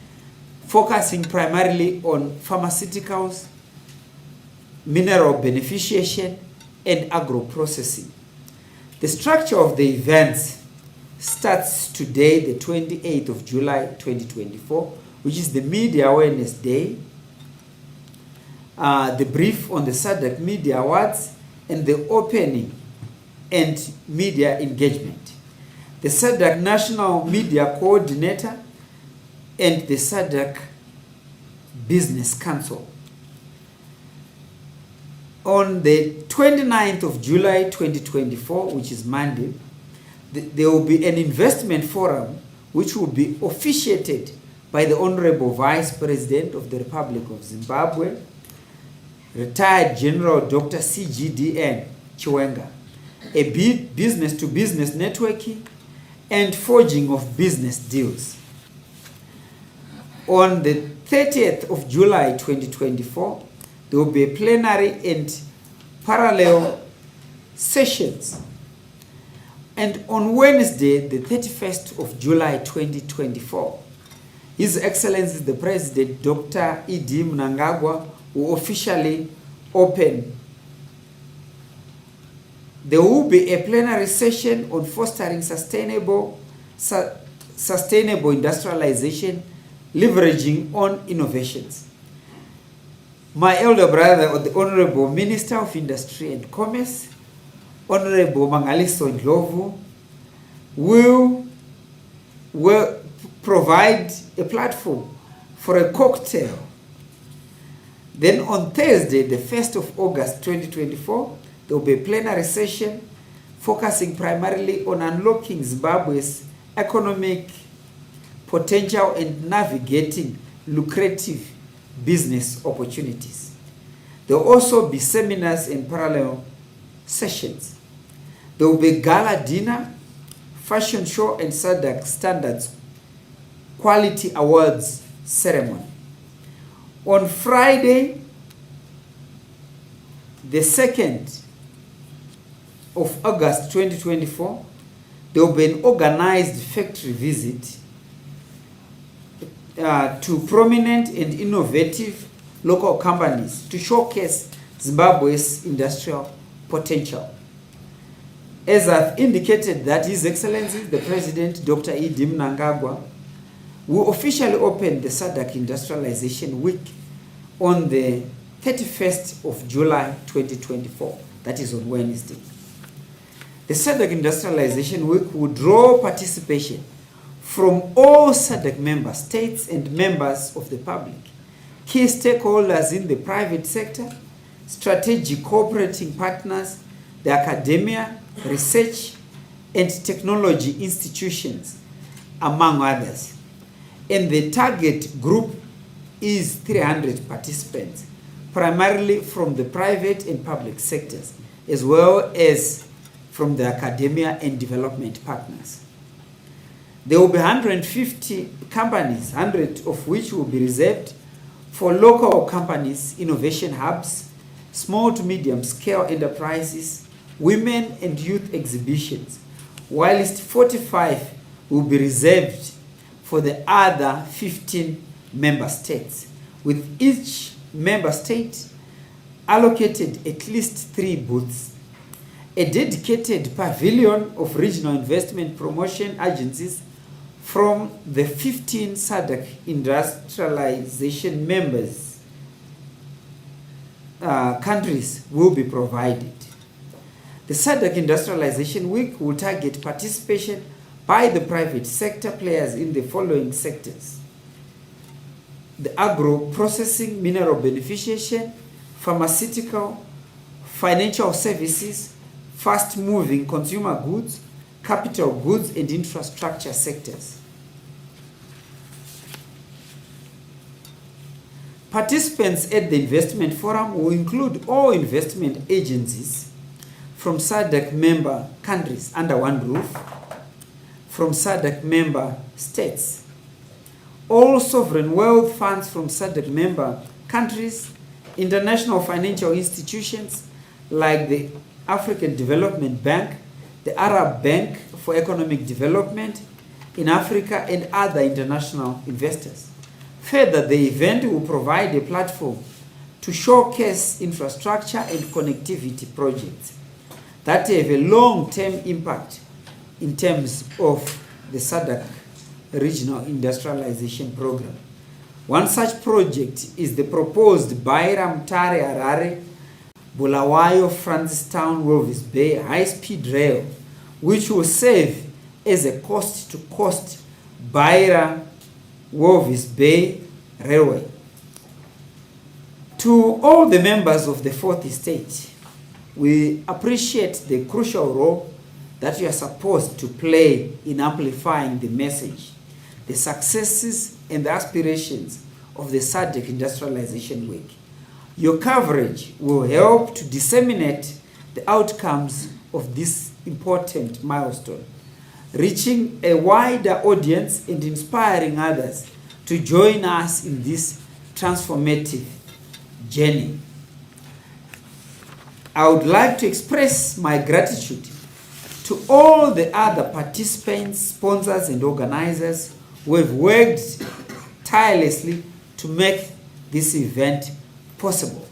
focusing primarily on pharmaceuticals, mineral beneficiation, and agro-processing. The structure of the events starts today, the 28th of July 2024, which is the Media Awareness Day, the brief on the SADC Media Awards, and the opening and media engagement. The SADC National Media Coordinator and the SADC Business Council. On the 29th of July 2024, which is Monday, there will be an investment forum which will be officiated by the Honorable Vice President of the Republic of Zimbabwe, retired General Dr. CGDN Chiwenga, a business-to-business networking and forging of business deals. On the 30th of July 2024, there will be a plenary and parallel sessions. And on Wednesday, the 31st of July 2024, His Excellency the President, Dr. E.D. Mnangagwa, will officially open There will be a plenary session on fostering sustainable industrialization, leveraging on innovations. My elder brother, the Honorable Minister of Industry and Commerce, Honorable Mangaliso Ndlovu, will provide a platform for a cocktail. Then on Thursday, the 1st of August 2024, there will be a plenary session focusing primarily on unlocking Zimbabwe's economic potential and navigating lucrative business opportunities. There will also be seminars and parallel sessions. There will be gala dinner, fashion show, and SADC Standards Quality Awards ceremony. On Friday, the 2nd of August 2024, there will be an organized factory visit to prominent and innovative local companies to showcase Zimbabwe's industrial potential. As I've indicated that His Excellency, the President, Dr. Idi Mnangagwa, will officially open the SADC Industrialization Week on the 31st of July 2024. That is on Wednesday. The SADC Industrialization Week will draw participation from all SADC member states and members of the public, key stakeholders in the private sector, strategic cooperating partners, the academia, research, and technology institutions, among others. And the target group is 300 participants, primarily from the private and public sectors, as well as from the academia and development partners. There will be 150 companies, 100 of which will be reserved for local companies, innovation hubs, small to medium scale enterprises, women and youth exhibitions, whilst 45 will be reserved for the other 15 member states, with each member state allocated at least 3 booths. A dedicated pavilion of regional investment promotion agencies from the 15 SADC industrialization members countries will be provided. The SADC Industrialization Week will target participation by the private sector players in the following sectors: the agro-processing, mineral beneficiation, pharmaceutical, financial services, fast-moving consumer goods, capital goods, and infrastructure sectors. Participants at the investment forum will include all investment agencies from SADC member countries under one roof, from SADC member states, all sovereign wealth funds from SADC member countries, international financial institutions like the African Development Bank, the Arab Bank for Economic Development in Africa, and other international investors. Further, the event will provide a platform to showcase infrastructure and connectivity projects that have a long-term impact in terms of the SADC Regional Industrialization Program. One such project is the proposed Beira Mtare Harare Bulawayo Francistown Walvis Bay high-speed rail, which will serve as a coast-to-coast Beira Walvis Bay Railway. To all the members of the Fourth Estate, we appreciate the crucial role that you are supposed to play in amplifying the message, the successes and the aspirations of the SADC Industrialization Week. Your coverage will help to disseminate the outcomes of this important milestone, reaching a wider audience and inspiring others to join us in this transformative journey. I would like to express my gratitude to all the other participants, sponsors, and organizers who have worked tirelessly to make this event possible.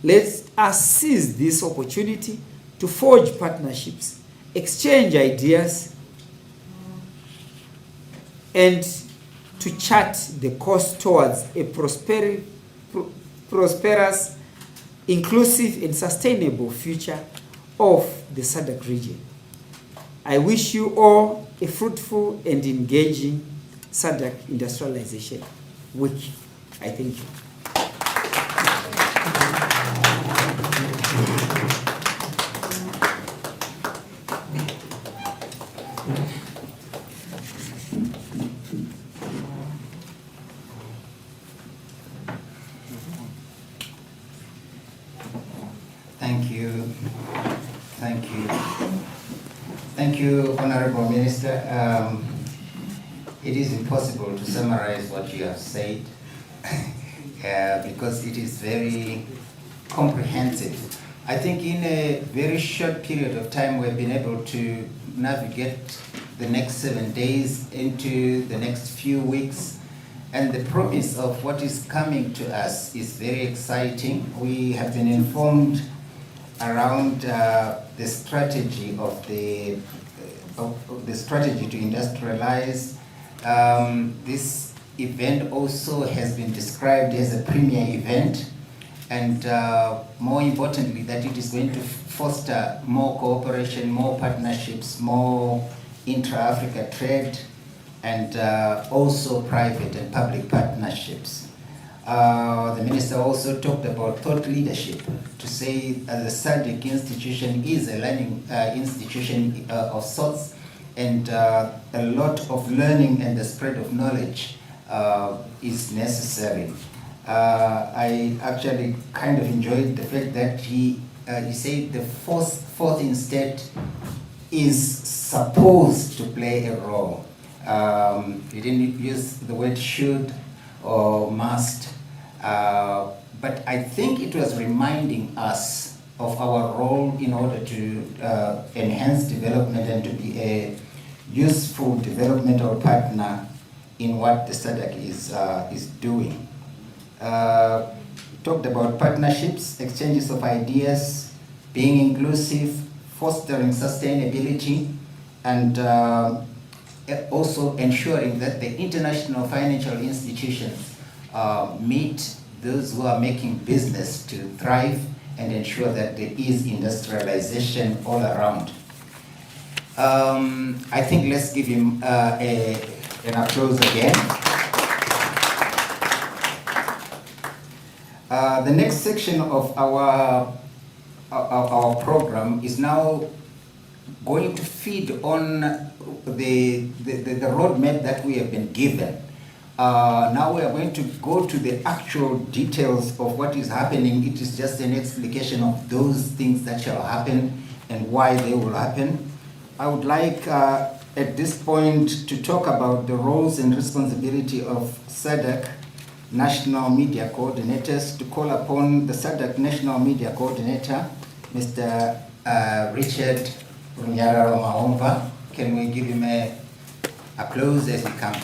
Let us seize this opportunity to forge partnerships, exchange ideas, and to chart the course towards a prosperous, inclusive, and sustainable future of the SADC region. I wish you all a fruitful and engaging SADC Industrialization Week. I thank you. Thank you. Thank you. Thank you, Honorable Minister. It is impossible to summarize what you have said because it is very comprehensive. I think in a very short period of time, we've been able to navigate the next 7 days into the next few weeks. And the promise of what is coming to us is very exciting. We have been informed around the strategy of the strategy to industrialize. This event also has been described as a premier event, and more importantly, that it is going to foster more cooperation, more partnerships, more intra-Africa trade, and also private and public partnerships. The minister also talked about thought leadership, to say the SADC institution is a learning institution of sorts, and a lot of learning and the spread of knowledge is necessary. I actually kind of enjoyed the fact that he said the fourth estate is supposed to play a role. He didn't use the word should or must, but I think it was reminding us of our role in order to enhance development and to be a useful developmental partner in what the SADC is doing. Talked about partnerships, exchanges of ideas, being inclusive, fostering sustainability, and also ensuring that the international financial institutions meet those who are making business to thrive and ensure that there is industrialization all around. I think let's give him an applause again. The next section of our program is now going to feed on the roadmap that we have been given. Now we are going to go to the actual details of what is happening. It is just an explication of those things that shall happen and why they will happen. I would like at this point to talk about the roles and responsibility of SADC National Media Coordinators, to call upon the SADC National Media Coordinator, Mr. Richard Runyararo Mahomba. Can we give him a applause as he comes?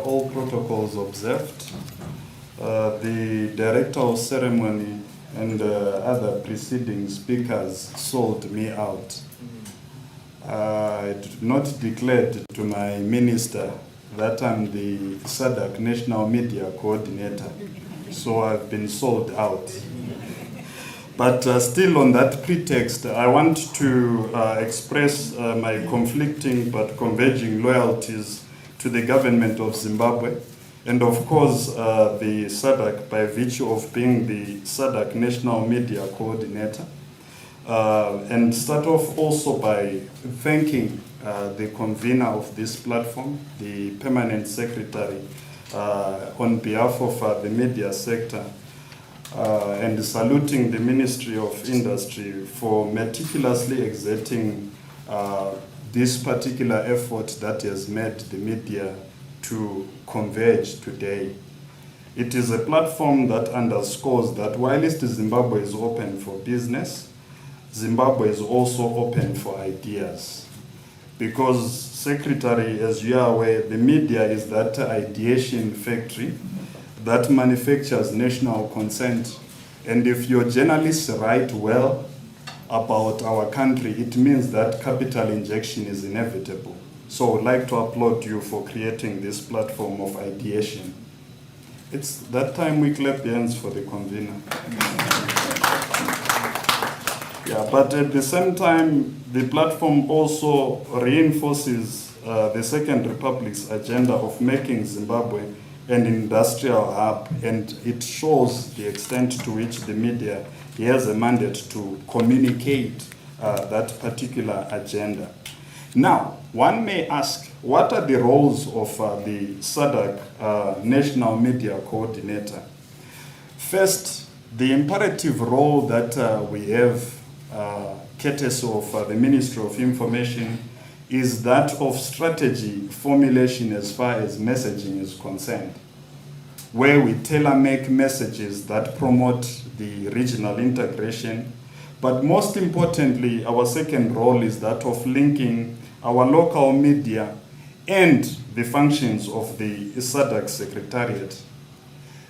All protocols observed. The Director of Ceremony and other preceding speakers sold me out. I did not declared to my minister that I'm the SADC National Media Coordinator, so I've been sold out. But still on that pretext, I want to express my conflicting but converging loyalties to the government of Zimbabwe, and of course the SADC by virtue of being the SADC National Media Coordinator. And start off also by thanking the convener of this platform, the Permanent Secretary, on behalf of the media sector, and saluting the Ministry of Industry for meticulously exerting this particular effort that has made the media to converge today. It is a platform that underscores that whilst Zimbabwe is open for business, Zimbabwe is also open for ideas. because Secretary, as you are aware, the media is that ideation factory that manufactures national consent. And if your journalists write well about our country, it means that capital injection is inevitable. So I'd like to applaud you for creating this platform of ideation. It's that time we clap hands for the convener. Yeah, but at the same time, the platform also reinforces the Second Republic's agenda of making Zimbabwe an industrial hub, and it shows the extent to which the media has a mandate to communicate that particular agenda. Now, one may ask, what are the roles of the SADC National Media Coordinator? First, the imperative role that we have, courtesy of the Ministry of Information, is that of strategy formulation as far as messaging is concerned, where we tailor-make messages that promote the regional integration. But most importantly, our second role is that of linking our local media and the functions of the SADC Secretariat.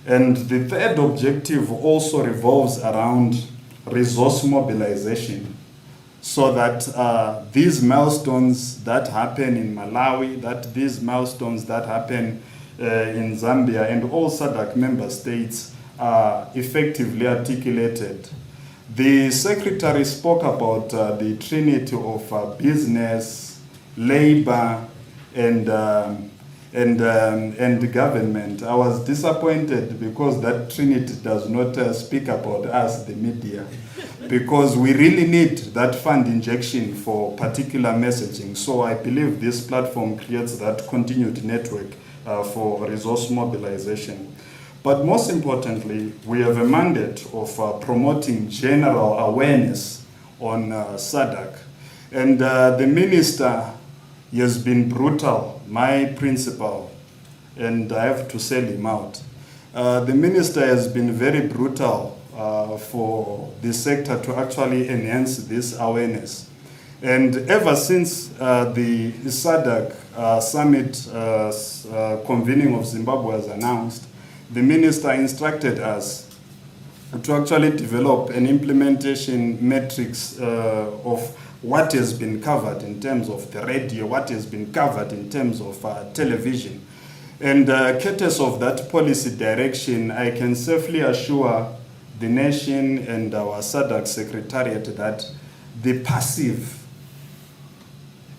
And the third objective also revolves around resource mobilization, so that these milestones that happen in Malawi, that these milestones that happen in Zambia and all SADC member states are effectively articulated. The Secretary spoke about the trinity of business, labor, and government. I was disappointed because that trinity does not speak about us, the media, because we really need that fund injection for particular messaging. So I believe this platform creates that continued network for resource mobilization. But most importantly, we have a mandate of promoting general awareness on SADC. And the minister has been brutal, my principal, and I have to sell him out. The minister has been very brutal for the sector to actually enhance this awareness. And ever since the SADC summit convening of Zimbabwe was announced, the minister instructed us to actually develop an implementation matrix of what has been covered in terms of the radio, what has been covered in terms of television. And courtesy of that policy direction, I can safely assure the nation and our SADC Secretariat that the passive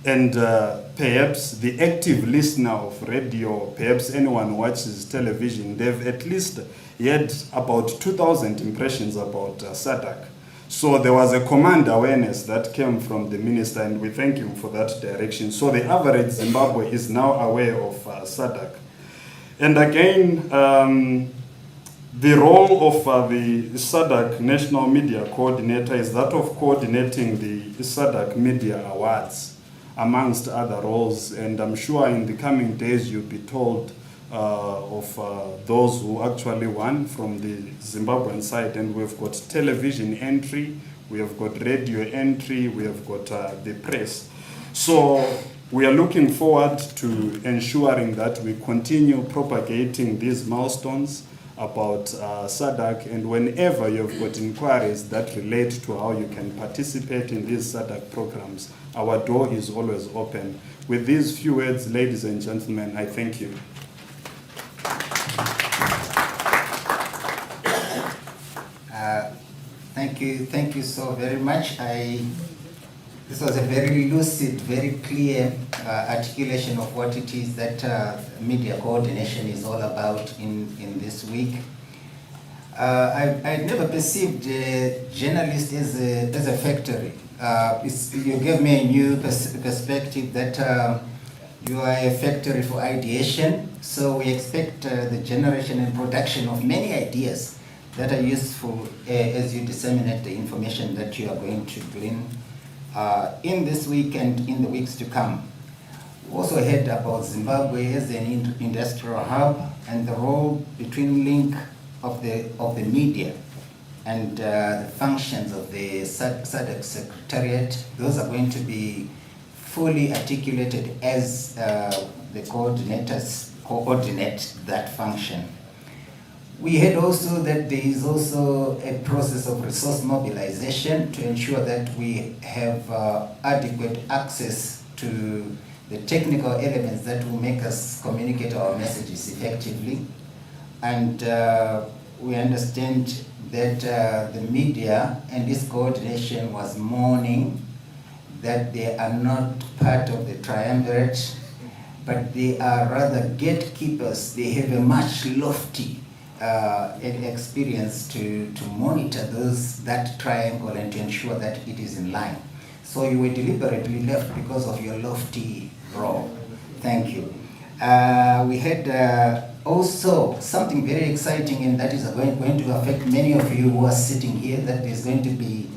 and perhaps the active listener of radio, perhaps anyone who watches television, they've at least had about 2,000 impressions about SADC. So there was a command awareness that came from the minister, and we thank him for that direction. So the average Zimbabwe is now aware of SADC. And again, the role of the SADC National Media Coordinator is that of coordinating the SADC Media Awards, amongst other roles. And I'm sure in the coming days you'll be told of those who actually won from the Zimbabwean side. And we've got television entry, we have got radio entry, we have got the press. So we are looking forward to ensuring that we continue propagating these milestones about SADC, and whenever you've got inquiries that relate to how you can participate in these SADC programs, our door is always open. With these few words, ladies and gentlemen, I thank you. Thank you so very much. This was a very lucid, very clear articulation of what it is that media coordination is all about in this week. I never perceived a journalist as a factory. You gave me a new perspective that you are a factory for ideation. So we expect the generation and production of many ideas that are useful as you disseminate the information that you are going to glean in this week and in the weeks to come. We also heard about Zimbabwe as an industrial hub and the role between link of the media and the functions of the SADC Secretariat. Those are going to be fully articulated as the coordinators coordinate that function. We heard also that there is also a process of resource mobilization to ensure that we have adequate access to the technical elements that will make us communicate our messages effectively. And we understand that the media and this coordination was mourning that they are not part of the triumvirate, but they are rather gatekeepers. They have a much lofty experience to monitor that triangle and to ensure that it is in line. So you were deliberately left because of your lofty role. Thank you. We had also something very exciting, and that is going to affect many of you who are sitting here, that there's going to be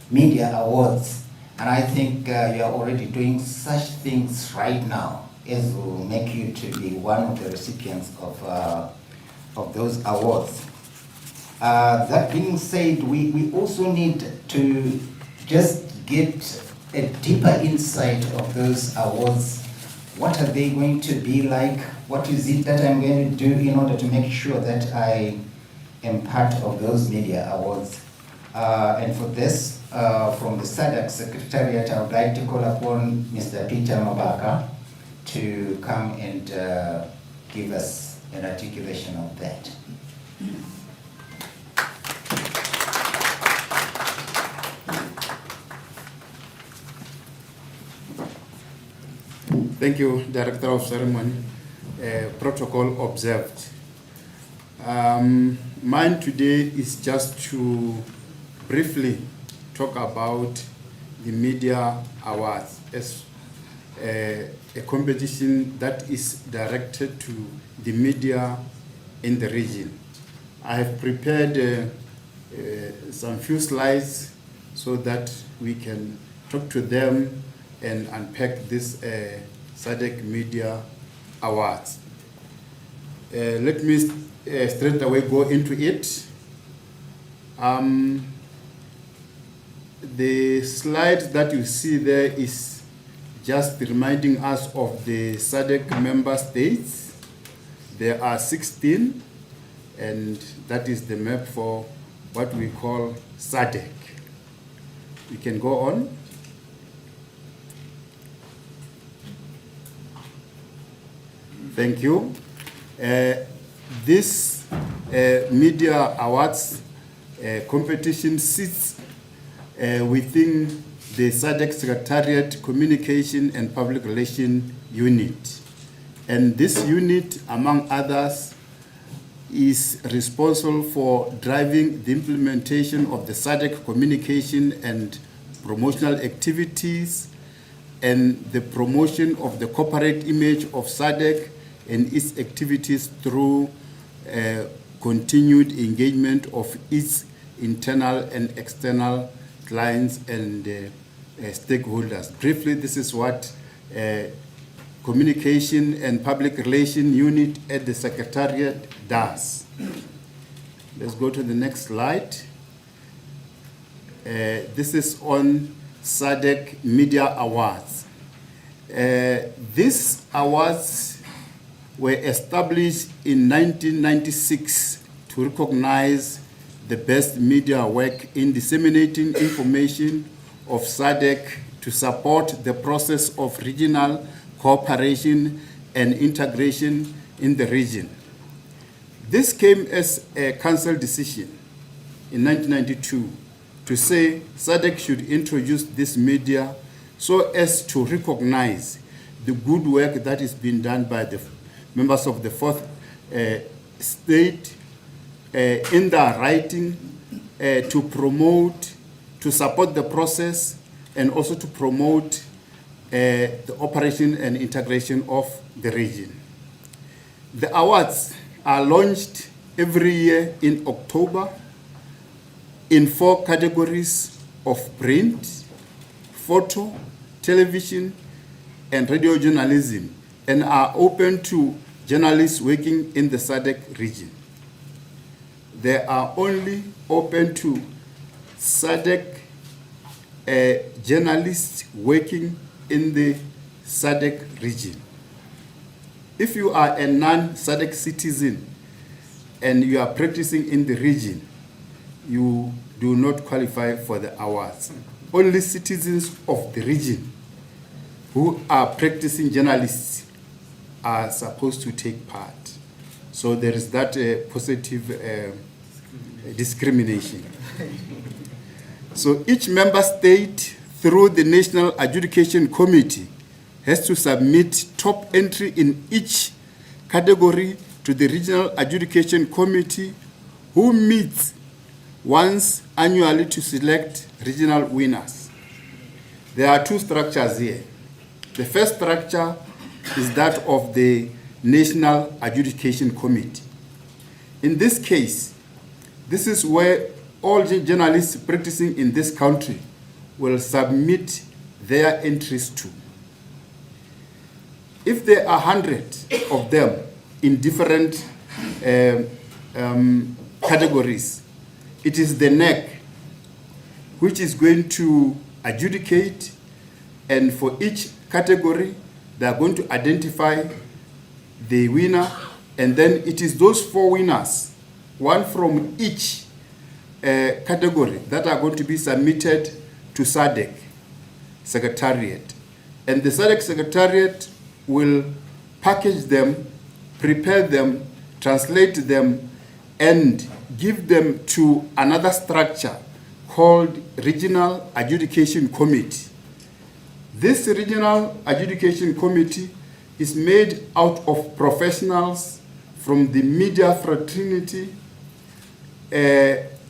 media awards. And I think you are already doing such things right now as will make you to be one of the recipients of those awards. That being said, we also need to just get a deeper insight of those awards. What are they going to be like? What is it that I'm going to do in order to make sure that I am part of those media awards? And for this, from the SADC Secretariat, I would like to call upon Mr. Peter Mabaka to come and give us an articulation of that. Thank you, Director of Ceremony. Protocol observed. Mine today is just to briefly talk about the Media Awards as a competition that is directed to the media in the region. I have prepared some few slides so that we can talk to them and unpack this SADC Media Awards. Let me straight away go into it. The slide that you see there is just reminding us of the SADC member states. There are 16, and that is the map for what we call SADC. We can go on. Thank you. This Media Awards competition sits within the SADC Secretariat Communication and Public Relations Unit. And this unit, among others, is responsible for driving the implementation of the SADC communication and promotional activities and the promotion of the corporate image of SADC and its activities through continued engagement of its internal and external clients and stakeholders. Briefly, this is what Communication and Public Relations Unit at the Secretariat does. Let's go to the next slide. This is on SADC Media Awards. These awards were established in 1996 to recognize the best media work in disseminating information of SADC to support the process of regional cooperation and integration in the region. This came as a council decision in 1992 to say SADC should introduce this media so as to recognize the good work that is being done by the members of the fourth state in their writing to promote, to support the process and also to promote the operation and integration of the region. The awards are launched every year in October in 4 categories of print, photo, television, and radio journalism, and are open to journalists working in the SADC region. They are only open to SADC journalists working in the SADC region. If you are a non-SADC citizen and you are practicing in the region, you do not qualify for the awards. Only citizens of the region who are practicing journalists are supposed to take part. So there is that positive discrimination. So each member state, through the National Adjudication Committee, has to submit top entry in each category to the Regional Adjudication Committee, who meets once annually to select regional winners. There are two structures here. The first structure is that of the National Adjudication Committee. In this case, this is where all journalists practicing in this country will submit their entries to. If there are 100 of them in different categories, it is the NEC which is going to adjudicate, and for each category, they are going to identify the winner, and then it is those 4 winners, one from each category, that are going to be submitted to SADC Secretariat. And the SADC Secretariat will package them, prepare them, translate them, and give them to another structure called Regional Adjudication Committee. This Regional Adjudication Committee is made out of professionals from the media fraternity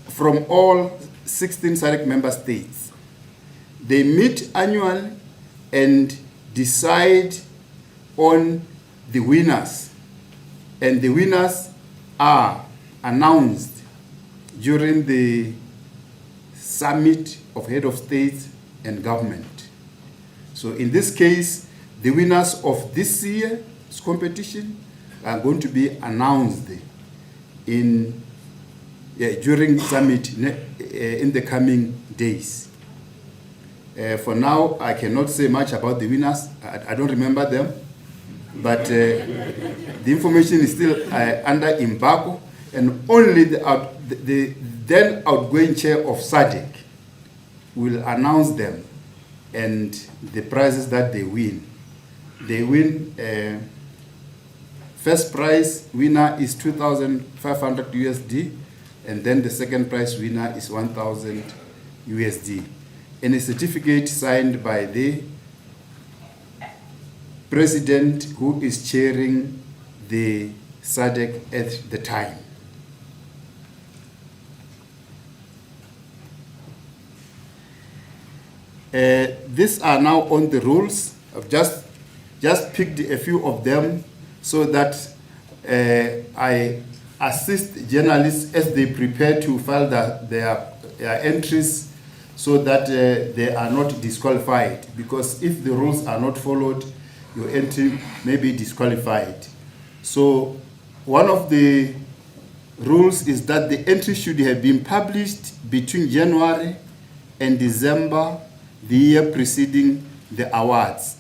from all 16 SADC member states. They meet annually and decide on the winners, and the winners are announced during the summit of head of states and government. So in this case, the winners of this year's competition are going to be announced in during summit in the coming days. For now, I cannot say much about the winners. I don't remember them, but the information is still under embargo, and only the then outgoing chair of SADC will announce them and the prizes that they win. They win, first prize winner is 2,500 USD, and then the second prize winner is 1,000 USD. And a certificate signed by the president who is chairing the SADC at the time. These are now on the rules. I've just picked a few of them so that I assist journalists as they prepare to file their entries, so that they are not disqualified. Because if the rules are not followed, your entry may be disqualified. So one of the rules is that the entry should have been published between January and December the year preceding the awards.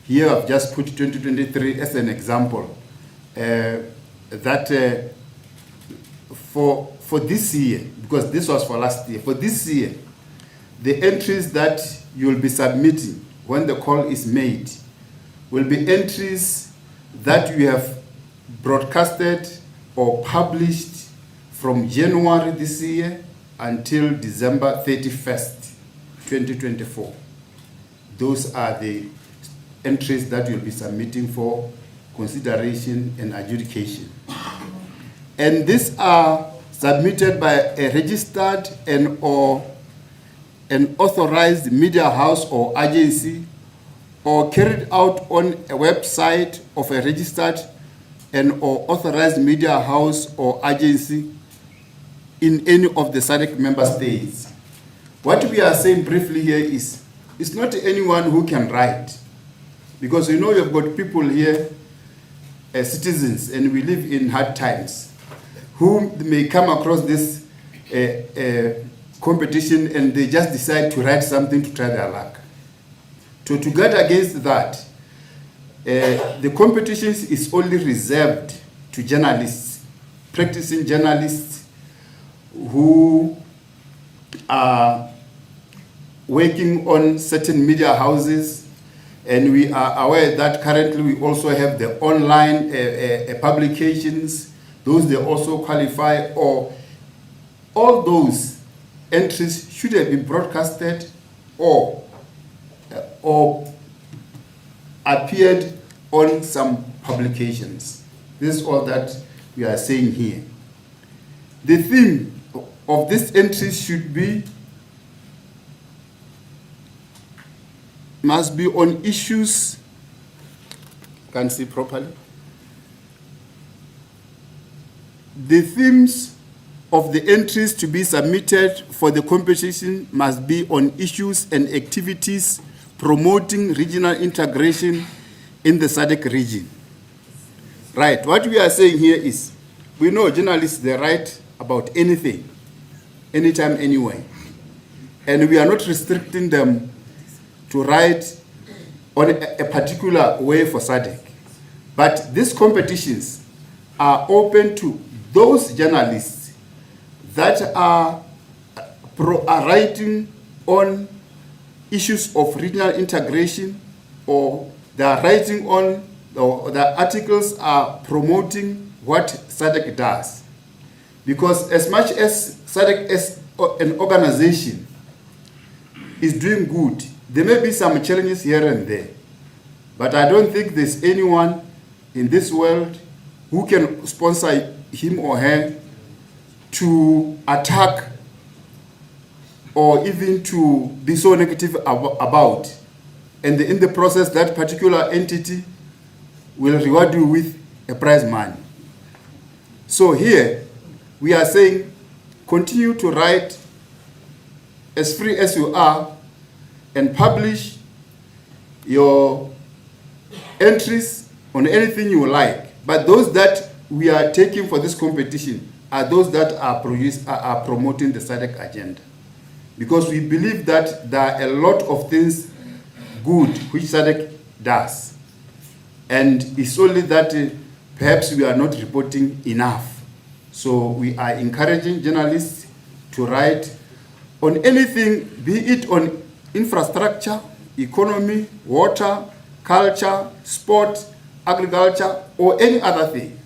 Here I've just put 2023 as an example. That for this year, because this was for last year, for this year, the entries that you will be submitting when the call is made will be entries that you have broadcasted or published from January this year until December 31st, 2024. Those are the entries that you'll be submitting for consideration and adjudication. And these are submitted by a registered and or an authorized media house or agency, or carried out on a website of a registered and or authorized media house or agency in any of the SADC member states. What we are saying briefly here is, it's not anyone who can write, because you know you've got people here, citizens, and we live in hard times, who may come across this competition and they just decide to write something to try their luck. To guard against that, the competitions is only reserved to journalists, practicing journalists who are working on certain media houses, and we are aware that currently we also have the online publications. Those they also qualify, or all those entries should have been broadcasted or appeared on some publications. This is all that we are saying here. The theme of this entry must be on issues, can see properly. The themes of the entries to be submitted for the competition must be on issues and activities promoting regional integration in the SADC region. Right, what we are saying here is, we know journalists, they write about anything, anytime, anywhere. And we are not restricting them to write on a particular way for SADC. But these competitions are open to those journalists that are writing on issues of regional integration, or they are writing on, or the articles are promoting what SADC does. Because as much as SADC as an organization is doing good, there may be some challenges here and there. But I don't think there's anyone in this world who can sponsor him or her to attack or even to be so negative about. And in the process, that particular entity will reward you with a prize money. So here, we are saying, continue to write as free as you are and publish your entries on anything you like. But those that we are taking for this competition are those that are promoting the SADC agenda. Because we believe that there are a lot of things good which SADC does. And it's only that perhaps we are not reporting enough. So we are encouraging journalists to write on anything, be it on infrastructure, economy, water, culture, sport, agriculture, or any other thing.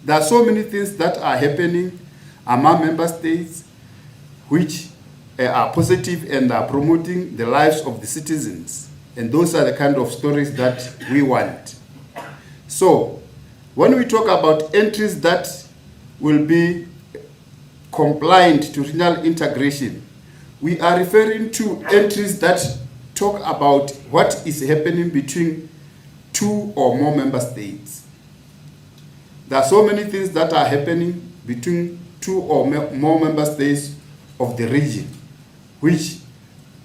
There are so many things that are happening among member states which are positive and are promoting the lives of the citizens. And those are the kind of stories that we want. So, when we talk about entries that will be compliant to regional integration, we are referring to entries that talk about what is happening between 2 or more member states. There are so many things that are happening between 2 or more member states of the region, which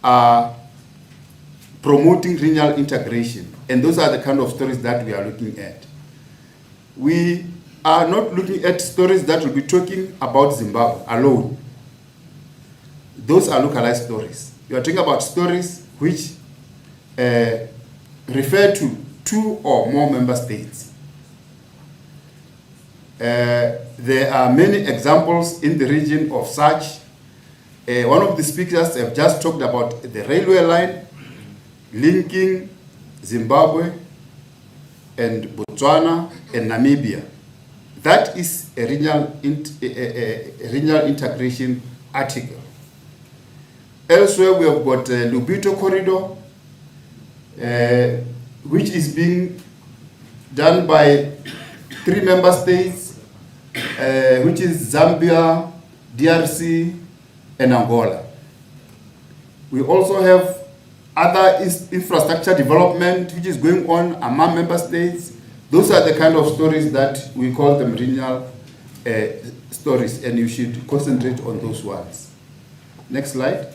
are promoting regional integration. And those are the kind of stories that we are looking at. We are not looking at stories that will be talking about Zimbabwe alone. Those are localized stories. We are talking about stories which refer to 2 or more member states. There are many examples in the region of such. One of the speakers have just talked about the railway line linking Zimbabwe and Botswana and Namibia. That is a regional integration article. Elsewhere, we have got Lubito Corridor, which is being done by 3 member states, which is Zambia, DRC, and Angola. We also have other infrastructure development which is going on among member states. Those are the kind of stories that we call them regional stories, and you should concentrate on those ones. Next slide.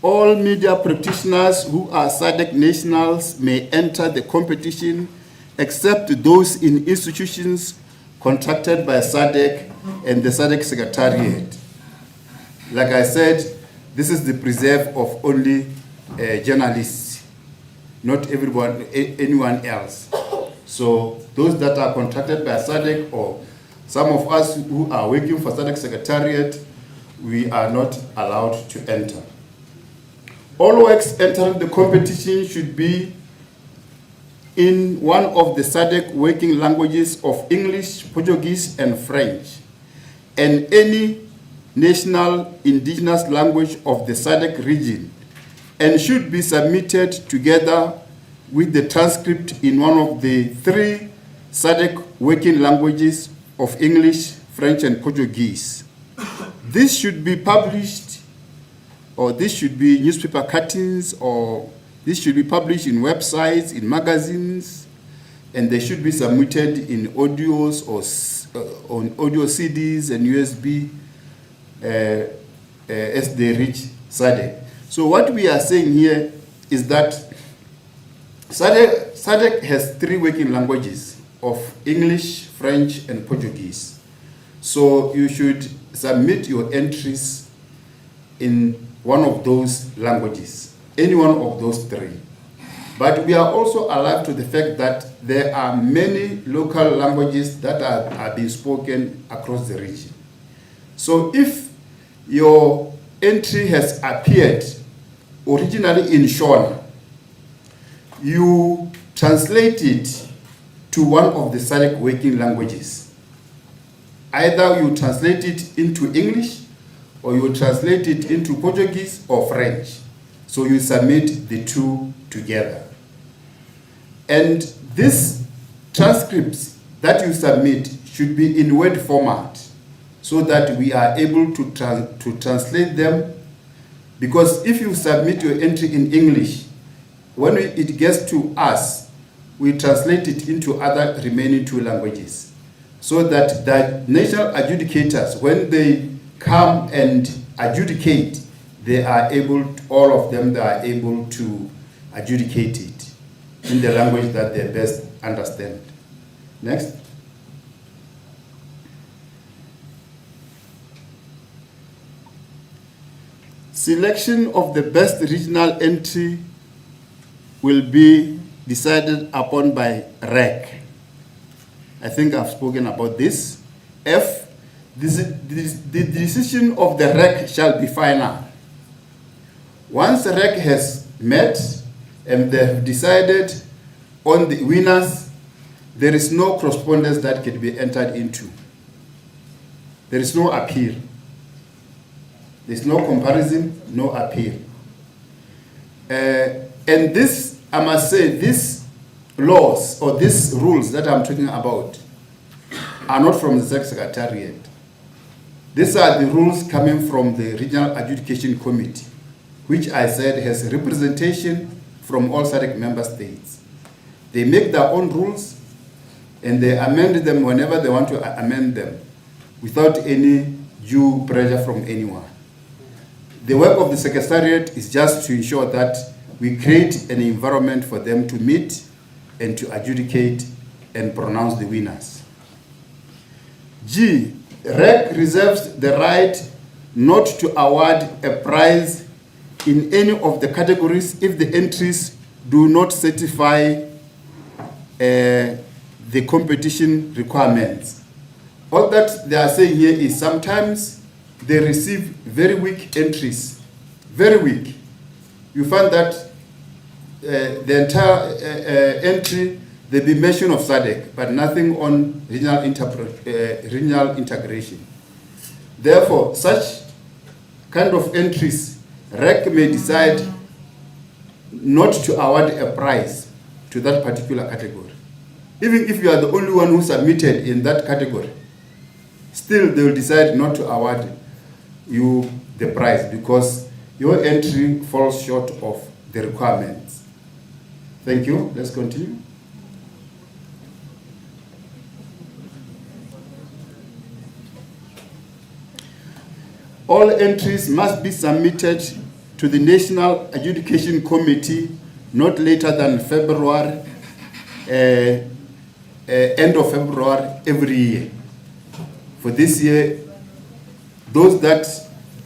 All media practitioners who are SADC nationals may enter the competition except those in institutions contracted by SADC and the SADC Secretariat. Like I said, this is the preserve of only journalists, not anyone else. So those that are contracted by SADC, or some of us who are working for SADC Secretariat, we are not allowed to enter. All works entering the competition should be in one of the SADC working languages of English, Portuguese, and French, and any national indigenous language of the SADC region, and should be submitted together with the transcript in one of the 3 SADC working languages of English, French, and Portuguese. This should be published, or this should be newspaper cuttings, or this should be published in websites, in magazines, and they should be submitted in audios or on audio CDs and USB as they reach SADC. So what we are saying here is that SADC has 3 working languages of English, French, and Portuguese. So you should submit your entries in one of those languages, any one of those 3. But we are also alive to the fact that there are many local languages that are being spoken across the region. So if your entry has appeared originally in Shona, you translate it to one of the SADC working languages. Either you translate it into English, or you translate it into Portuguese or French. So you submit the 2 together. And these transcripts that you submit should be in Word format, so that we are able to translate them. Because if you submit your entry in English, when it gets to us, we translate it into other remaining 2 languages, so that the national adjudicators, when they come and adjudicate, they are able, all of them, they are able to adjudicate it in the language that they best understand. Next. Selection of the best regional entry will be decided upon by REC. I think I've spoken about this. F, the decision of the REC shall be final. Once the REC has met and they have decided on the winners, there is no correspondence that can be entered into. There is no appeal. There is no comparison, no appeal. And this, I must say, these laws or these rules that I'm talking about are not from the SADC Secretariat. These are the rules coming from the Regional Adjudication Committee, which I said has representation from all SADC member states. They make their own rules and they amend them whenever they want to amend them without any due pressure from anyone. The work of the Secretariat is just to ensure that we create an environment for them to meet and to adjudicate and pronounce the winners. G, REC reserves the right not to award a prize in any of the categories if the entries do not satisfy the competition requirements. All that they are saying here is sometimes they receive very weak entries, very weak. You find that the entire entry, there be mention of SADC, but nothing on regional integration. Therefore, such kind of entries, REC may decide not to award a prize to that particular category. Even if you are the only one who submitted in that category, still they will decide not to award you the prize because your entry falls short of the requirements. Thank you. Let's continue. All entries must be submitted to the National Adjudication Committee not later than February, end of February every year. For this year, those that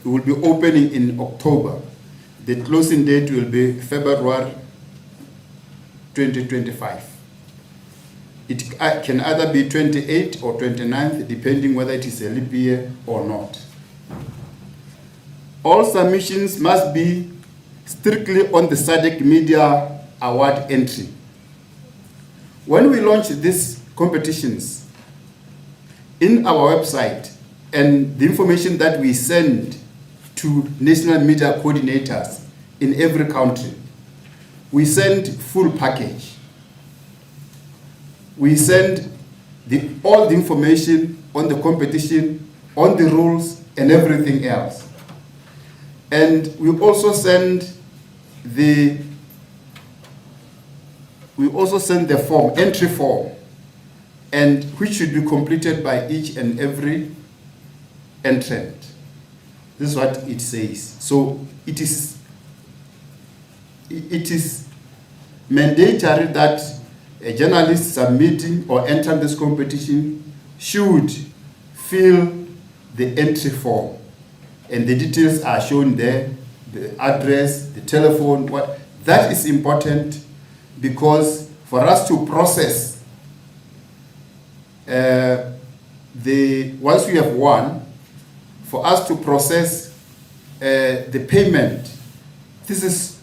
we will be opening in October. The closing date will be February 2025. It can either be 28th or 29th, depending whether it is a leap year or not. All submissions must be strictly on the SADC Media Award entry. When we launch these competitions in our website and the information that we send to national media coordinators in every country, we send full package. We send all the information on the competition, on the rules, and everything else. And we also send the form, entry form, and which should be completed by each and every entrant. This is what it says. So it is mandatory that a journalist submitting or entering this competition should fill the entry form, and the details are shown there, the address, the telephone. That is important, because for us to process once we have won, for us to process the payment, this is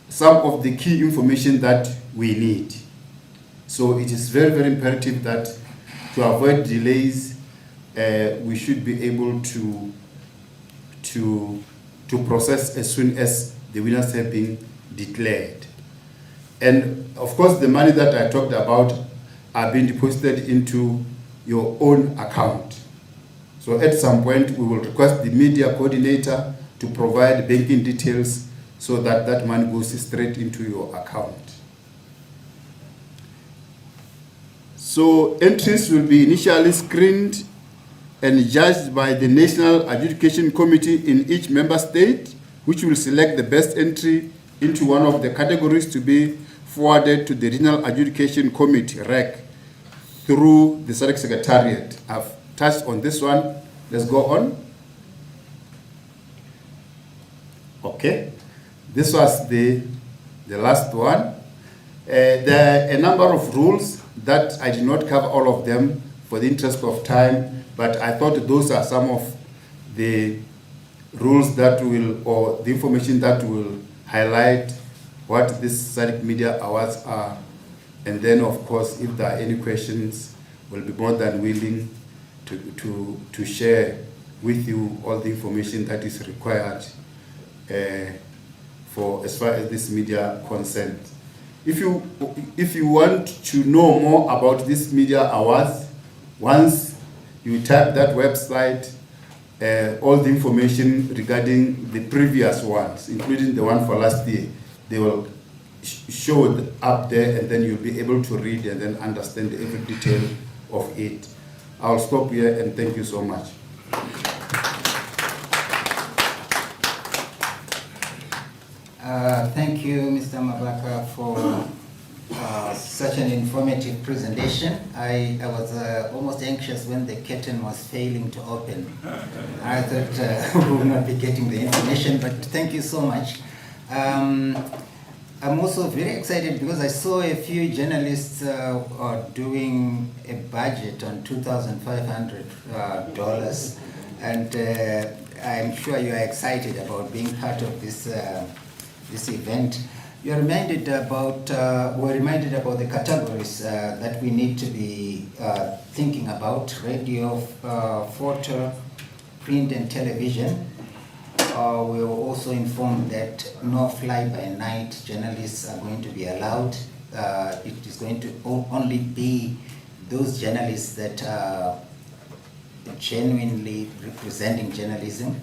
some of the key information that we need. So it is very, very imperative that to avoid delays, we should be able to process as soon as the winners have been declared. And of course, the money that I talked about are being deposited into your own account. So at some point, we will request the media coordinator to provide banking details so that that money goes straight into your account. So entries will be initially screened and judged by the National Adjudication Committee in each member state, which will select the best entry into one of the categories to be forwarded to the Regional Adjudication Committee, REC, through the SADC Secretariat. I've touched on this one. Let's go on. Okay. This was the last one. There are a number of rules that I did not cover all of them for the interest of time, but I thought those are some of the rules that will, or the information that will highlight what these SADC Media Awards are. And then, of course, if there are any questions, we'll be more than willing to share with you all the information that is required for as far as this media concerned. If you want to know more about this media awards, once you type that website, all the information regarding the previous ones, including the one for last year, they will show up there, and then you'll be able to read and then understand every detail of it. I'll stop here and thank you so much. Thank you, Mr. Mabaka, for such an informative presentation. I was almost anxious when the curtain was failing to open. I thought we would not be getting the information, but thank you so much. I'm also very excited because I saw a few journalists doing a budget on $2,500, and I'm sure you are excited about being part of this this event. We're reminded about the categories that we need to be thinking about: radio, photo, print, and television. We were also informed that no fly-by-night journalists are going to be allowed. It is going to only be those journalists that are genuinely representing journalism,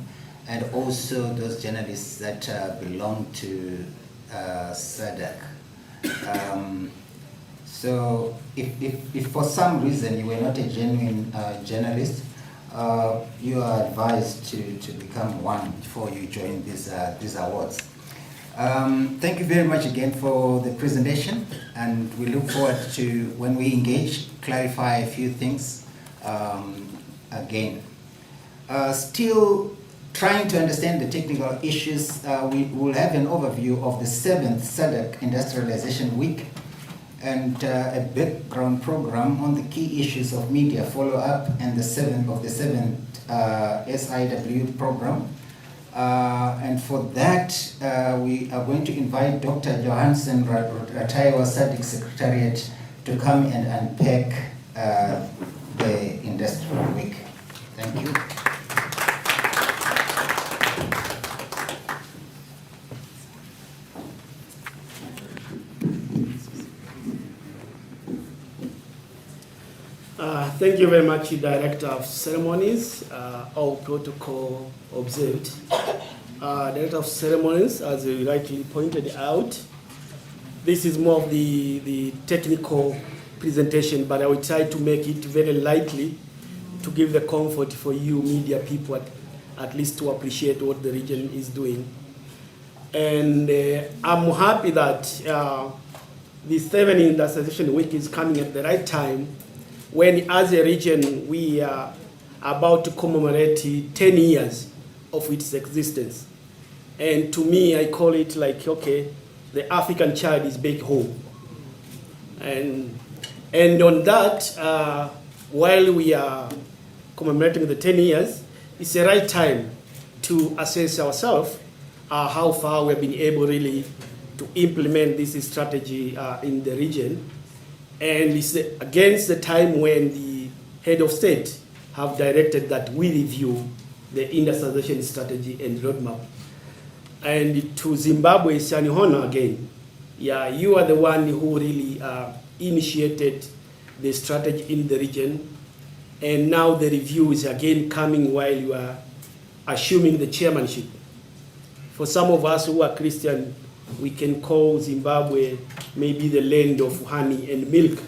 and also those journalists that belong to SADC. So if for some reason you were not a genuine journalist, you are advised to become one before you join these awards. Thank you very much again for the presentation, and we look forward to, when we engage, clarify a few things again. Still trying to understand the technical issues, we will have an overview of the 7th SADC Industrialization Week and a background program on the key issues of media follow-up and the 7th SIW program. And for that, we are going to invite Dr. Johansen Rataiwa, SADC Secretariat, to come and unpack the Industrial Week. Thank you. Thank you very much, Director of Ceremonies. All protocol observed. Director of Ceremonies, as you rightly pointed out, this is more of the technical presentation, but I will try to make it very lightly to give the comfort for you media people at least to appreciate what the region is doing. And I'm happy that the 7th Industrialization Week is coming at the right time when, as a region, we are about to commemorate 10 years of its existence. And to me, I call it like, okay, the African child is back home. And on that, while we are commemorating the 10 years, it's the right time to assess ourselves how far we've been able really to implement this strategy in the region. And it's against the time when the head of state have directed that we review the industrialization strategy and roadmap. And to Zimbabwe, it's an honor again. Yeah, you are the one who really initiated the strategy in the region. And now the review is again coming while you are assuming the chairmanship. For some of us who are Christian, we can call Zimbabwe maybe the land of honey and milk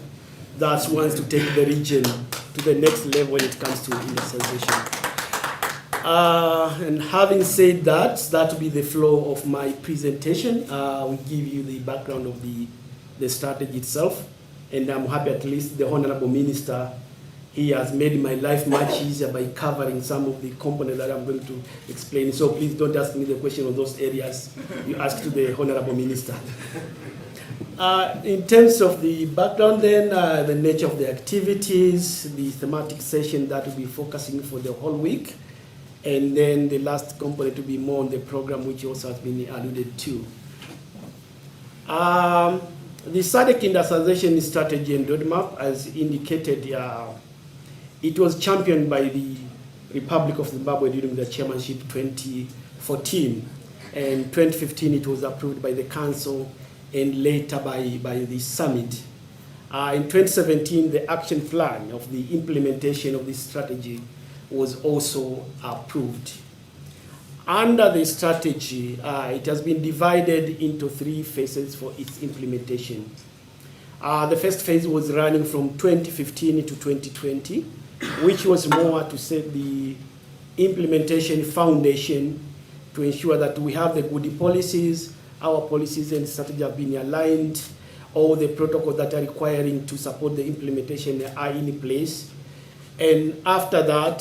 that wants to take the region to the next level when it comes to industrialization. And having said that, that will be the flow of my presentation. I'll give you the background of the strategy itself. And I'm happy at least the Honorable Minister, he has made my life much easier by covering some of the components that I'm going to explain. So please don't ask me the question on those areas. You ask to the Honorable Minister. In terms of the background then, the nature of the activities, the thematic session that will be focusing for the whole week, and then the last component to be more on the program, which also has been alluded to. The SADC industrialization strategy and roadmap, as indicated, it was championed by the Republic of Zimbabwe during the chairmanship 2014. And 2015, it was approved by the Council and later by the Summit. In 2017, the action plan of the implementation of this strategy was also approved. Under the strategy, it has been divided into 3 phases for its implementation. The first phase was running from 2015 to 2020, which was more to set the implementation foundation to ensure that we have the good policies, our policies and strategy have been aligned, all the protocols that are requiring to support the implementation are in place. And after that,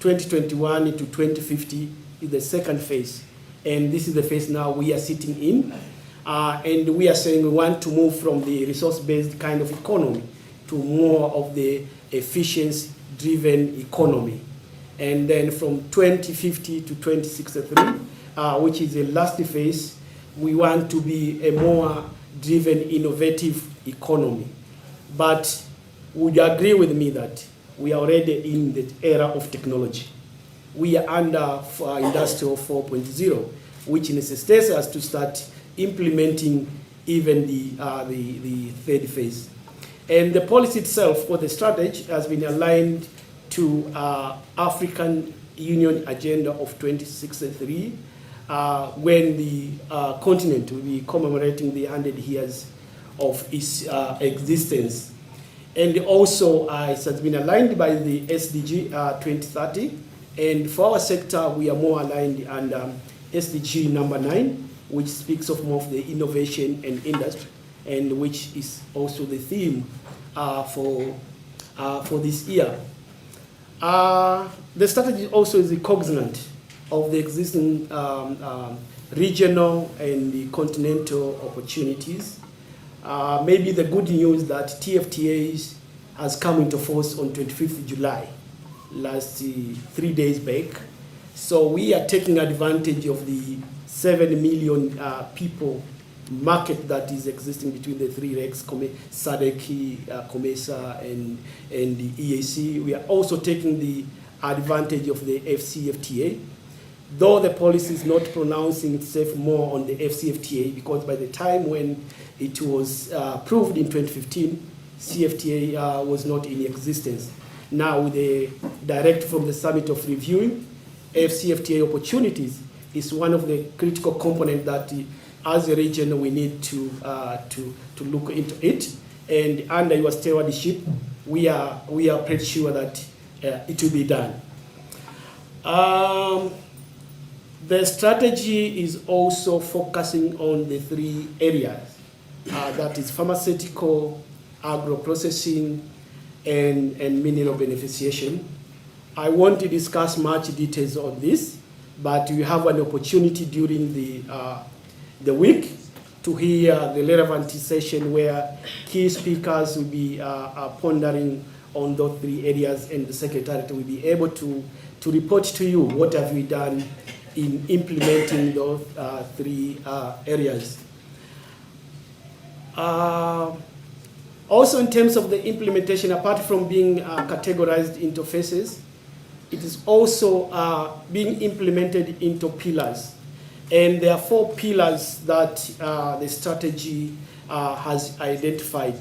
2021 to 2050 is the second phase. And this is the phase now we are sitting in. And we are saying we want to move from the resource-based kind of economy to more of the efficiency-driven economy. And then from 2050 to 2063, which is the last phase, we want to be a more driven, innovative economy. But would you agree with me that we are already in the era of technology? We are under Industrial 4.0, which necessitates us to start implementing even the third phase. And the policy itself for the strategy has been aligned to African Union Agenda of 2063, when the continent will be commemorating the 100 years of its existence. And also it has been aligned by the SDG 2030. And for our sector, we are more aligned under SDG number 9, which speaks of more of the innovation and industry, and which is also the theme for this year. The strategy also is cognizant of the existing regional and the continental opportunities. Maybe the good news that TFTAs has come into force on 25th July, last 3 days back. So we are taking advantage of the 7 million people market that is existing between the three regs, SADC, COMESA, and the EAC. We are also taking the advantage of the FCFTA, though the policy is not pronouncing itself more on the FCFTA, because by the time when it was approved in 2015, CFTA was not in existence. Now with the direct from the Summit of Reviewing, FCFTA opportunities is one of the critical components that as a region we need to look into it. And under your stewardship, we are pretty sure that it will be done. The strategy is also focusing on the 3 areas, that is pharmaceutical, agro-processing, and mineral beneficiation. I want to discuss much details on this, but you have an opportunity during the week to hear the relevant session where key speakers will be pondering on those 3 areas, and the Secretariat will be able to report to you what have we done in implementing those 3 areas. Also in terms of the implementation, apart from being categorized into phases, it is also being implemented into pillars. And there are 4 pillars that the strategy has identified.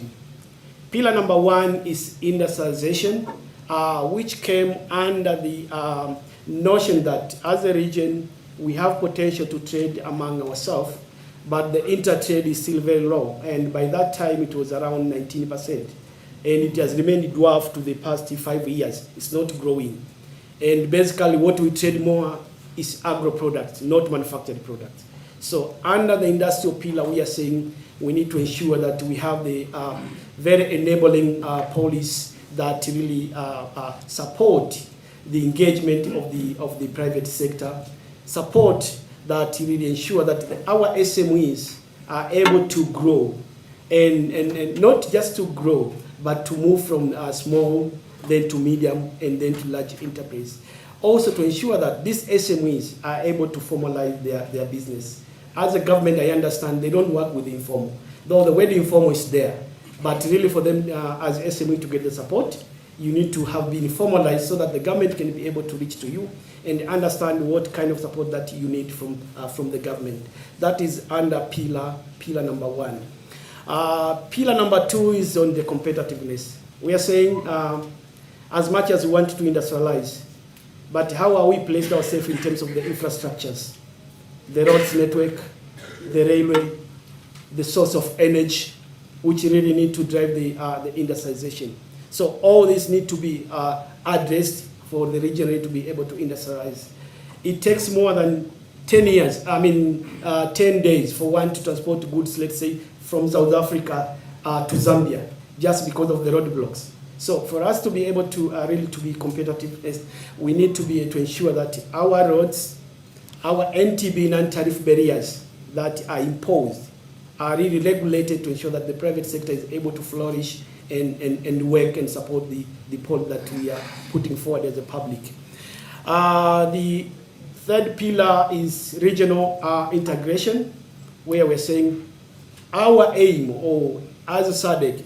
Pillar number 1 is industrialization, which came under the notion that as a region, we have potential to trade among ourselves, but the intertrade is still very low. And by that time, it was around 19%. And it has remained dwarfed to the past 5 years. It's not growing. And basically, what we trade more is agro products, not manufactured products. So under the industrial pillar, we are saying we need to ensure that we have the very enabling policies that really support the engagement of the private sector, support that really ensure that our SMEs are able to grow, and not just to grow, but to move from small, then to medium, and then to large enterprise. Also to ensure that these SMEs are able to formalize their business. As a government, I understand they don't work with the informal, though the word informal is there. But really for them as SME to get the support, you need to have been formalized so that the government can be able to reach to you and understand what kind of support that you need from the government. That is under pillar number 1. Pillar number 2 is on the competitiveness. We are saying as much as we want to industrialize, but how are we placed ourselves in terms of the infrastructures, the roads network, the railway, the source of energy, which really need to drive the industrialization. So all this need to be addressed for the region to be able to industrialize. It takes more than 10 years, 10 days for one to transport goods, let's say, from South Africa to Zambia, just because of the roadblocks. So for us to be able to really to be competitive, we need to be to ensure that our roads, our NTB non-tariff barriers that are imposed are really regulated to ensure that the private sector is able to flourish and work and support the policy that we are putting forward as a public. The third pillar is regional integration, where we're saying our aim, or as a SADC,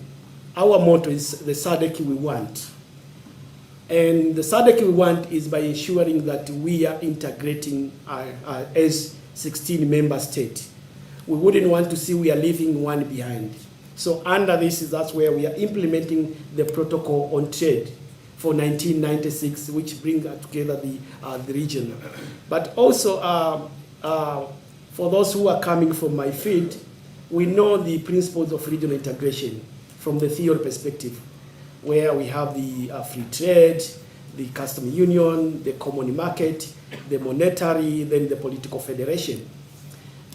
our motto is the SADC we want. And the SADC we want is by ensuring that we are integrating as 16 member states. We wouldn't want to see we are leaving one behind. So under this, that's where we are implementing the protocol on trade for 1996, which brings together the region. But also, for those who are coming from my field, we know the principles of regional integration from the theory perspective, where we have the free trade, the custom union, the common market, the monetary, then the political federation.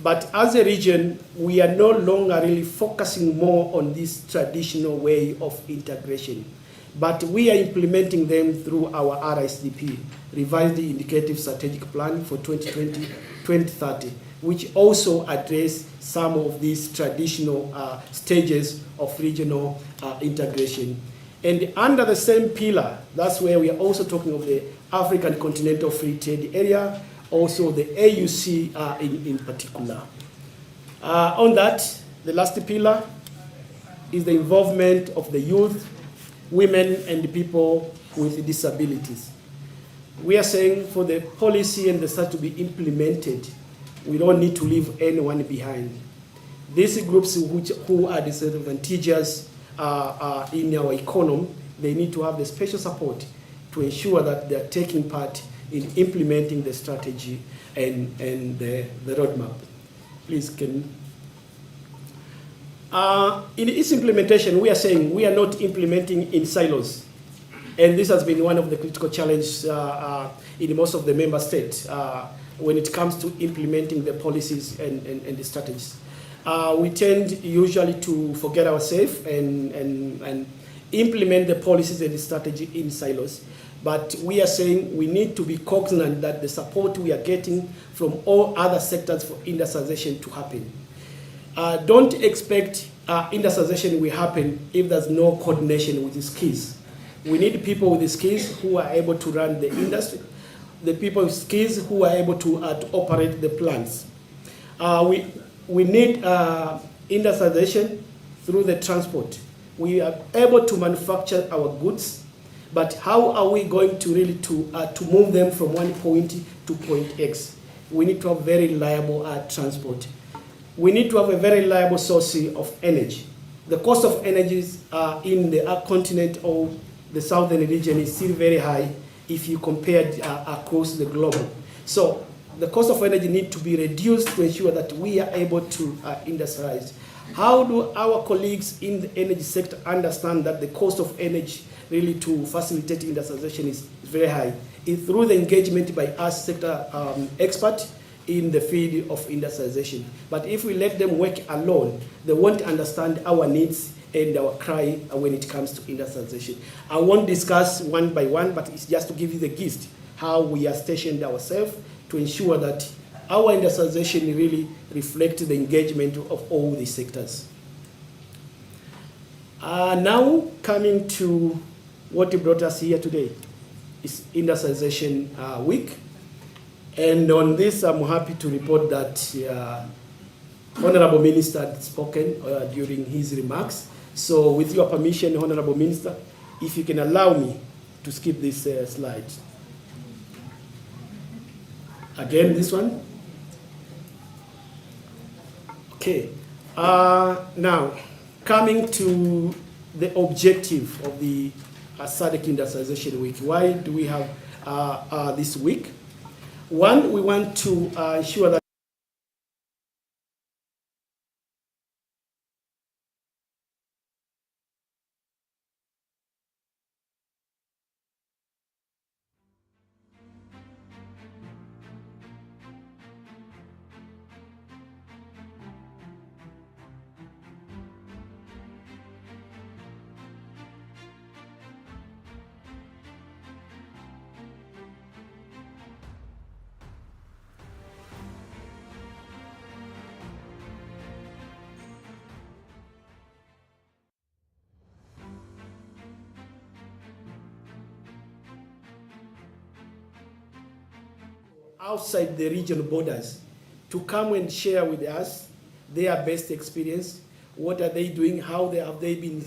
But as a region, we are no longer really focusing more on this traditional way of integration, but we are implementing them through our RSDP, revise the indicative strategic plan for 2020-2030, which also address some of these traditional stages of regional integration. And under the same pillar, that's where we are also talking of the African Continental Free Trade Area, also the AUC in particular. On that, the last pillar is the involvement of the youth, women, and people with disabilities. We are saying for the policy and the start to be implemented, we don't need to leave anyone behind. These groups who are disadvantaged in our economy, they need to have the special support to ensure that they are taking part in implementing the strategy and the roadmap. Please, can in its implementation, we are saying we are not implementing in silos. And this has been one of the critical challenges in most of the member states when it comes to implementing the policies and the strategies. We tend usually to forget ourselves and implement the policies and the strategy in silos. But we are saying we need to be cognizant that the support we are getting from all other sectors for industrialization to happen. Don't expect industrialization will happen if there's no coordination with the skills. We need people with the skills who are able to run the industry, the people with skills who are able to operate the plants. We need industrialization through the transport. We are able to manufacture our goods, but how are we going to really to move them from one point to point X? We need to have very reliable transport. We need to have a very reliable source of energy. The cost of energy in the continent or the southern region is still very high if you compare it across the globe. So the cost of energy needs to be reduced to ensure that we are able to industrialize. How do our colleagues in the energy sector understand that the cost of energy really to facilitate industrialization is very high? It's through the engagement by us sector experts in the field of industrialization. But if we let them work alone, they won't understand our needs and our cry when it comes to industrialization. I won't discuss one by one, but it's just to give you the gist, how we are stationed ourselves to ensure that our industrialization really reflects the engagement of all the sectors. Now, coming to what brought us here today, is Industrialization Week. And on this, I'm happy to report that Honorable Minister had spoken during his remarks. So with your permission, Honorable Minister, if you can allow me to skip this slide. Again, this one. Okay. Now, coming to the objective of the SADC Industrialization Week. Why do we have this week? One, we want to ensure that outside the regional borders to come and share with us their best experience. What are they doing? How have they been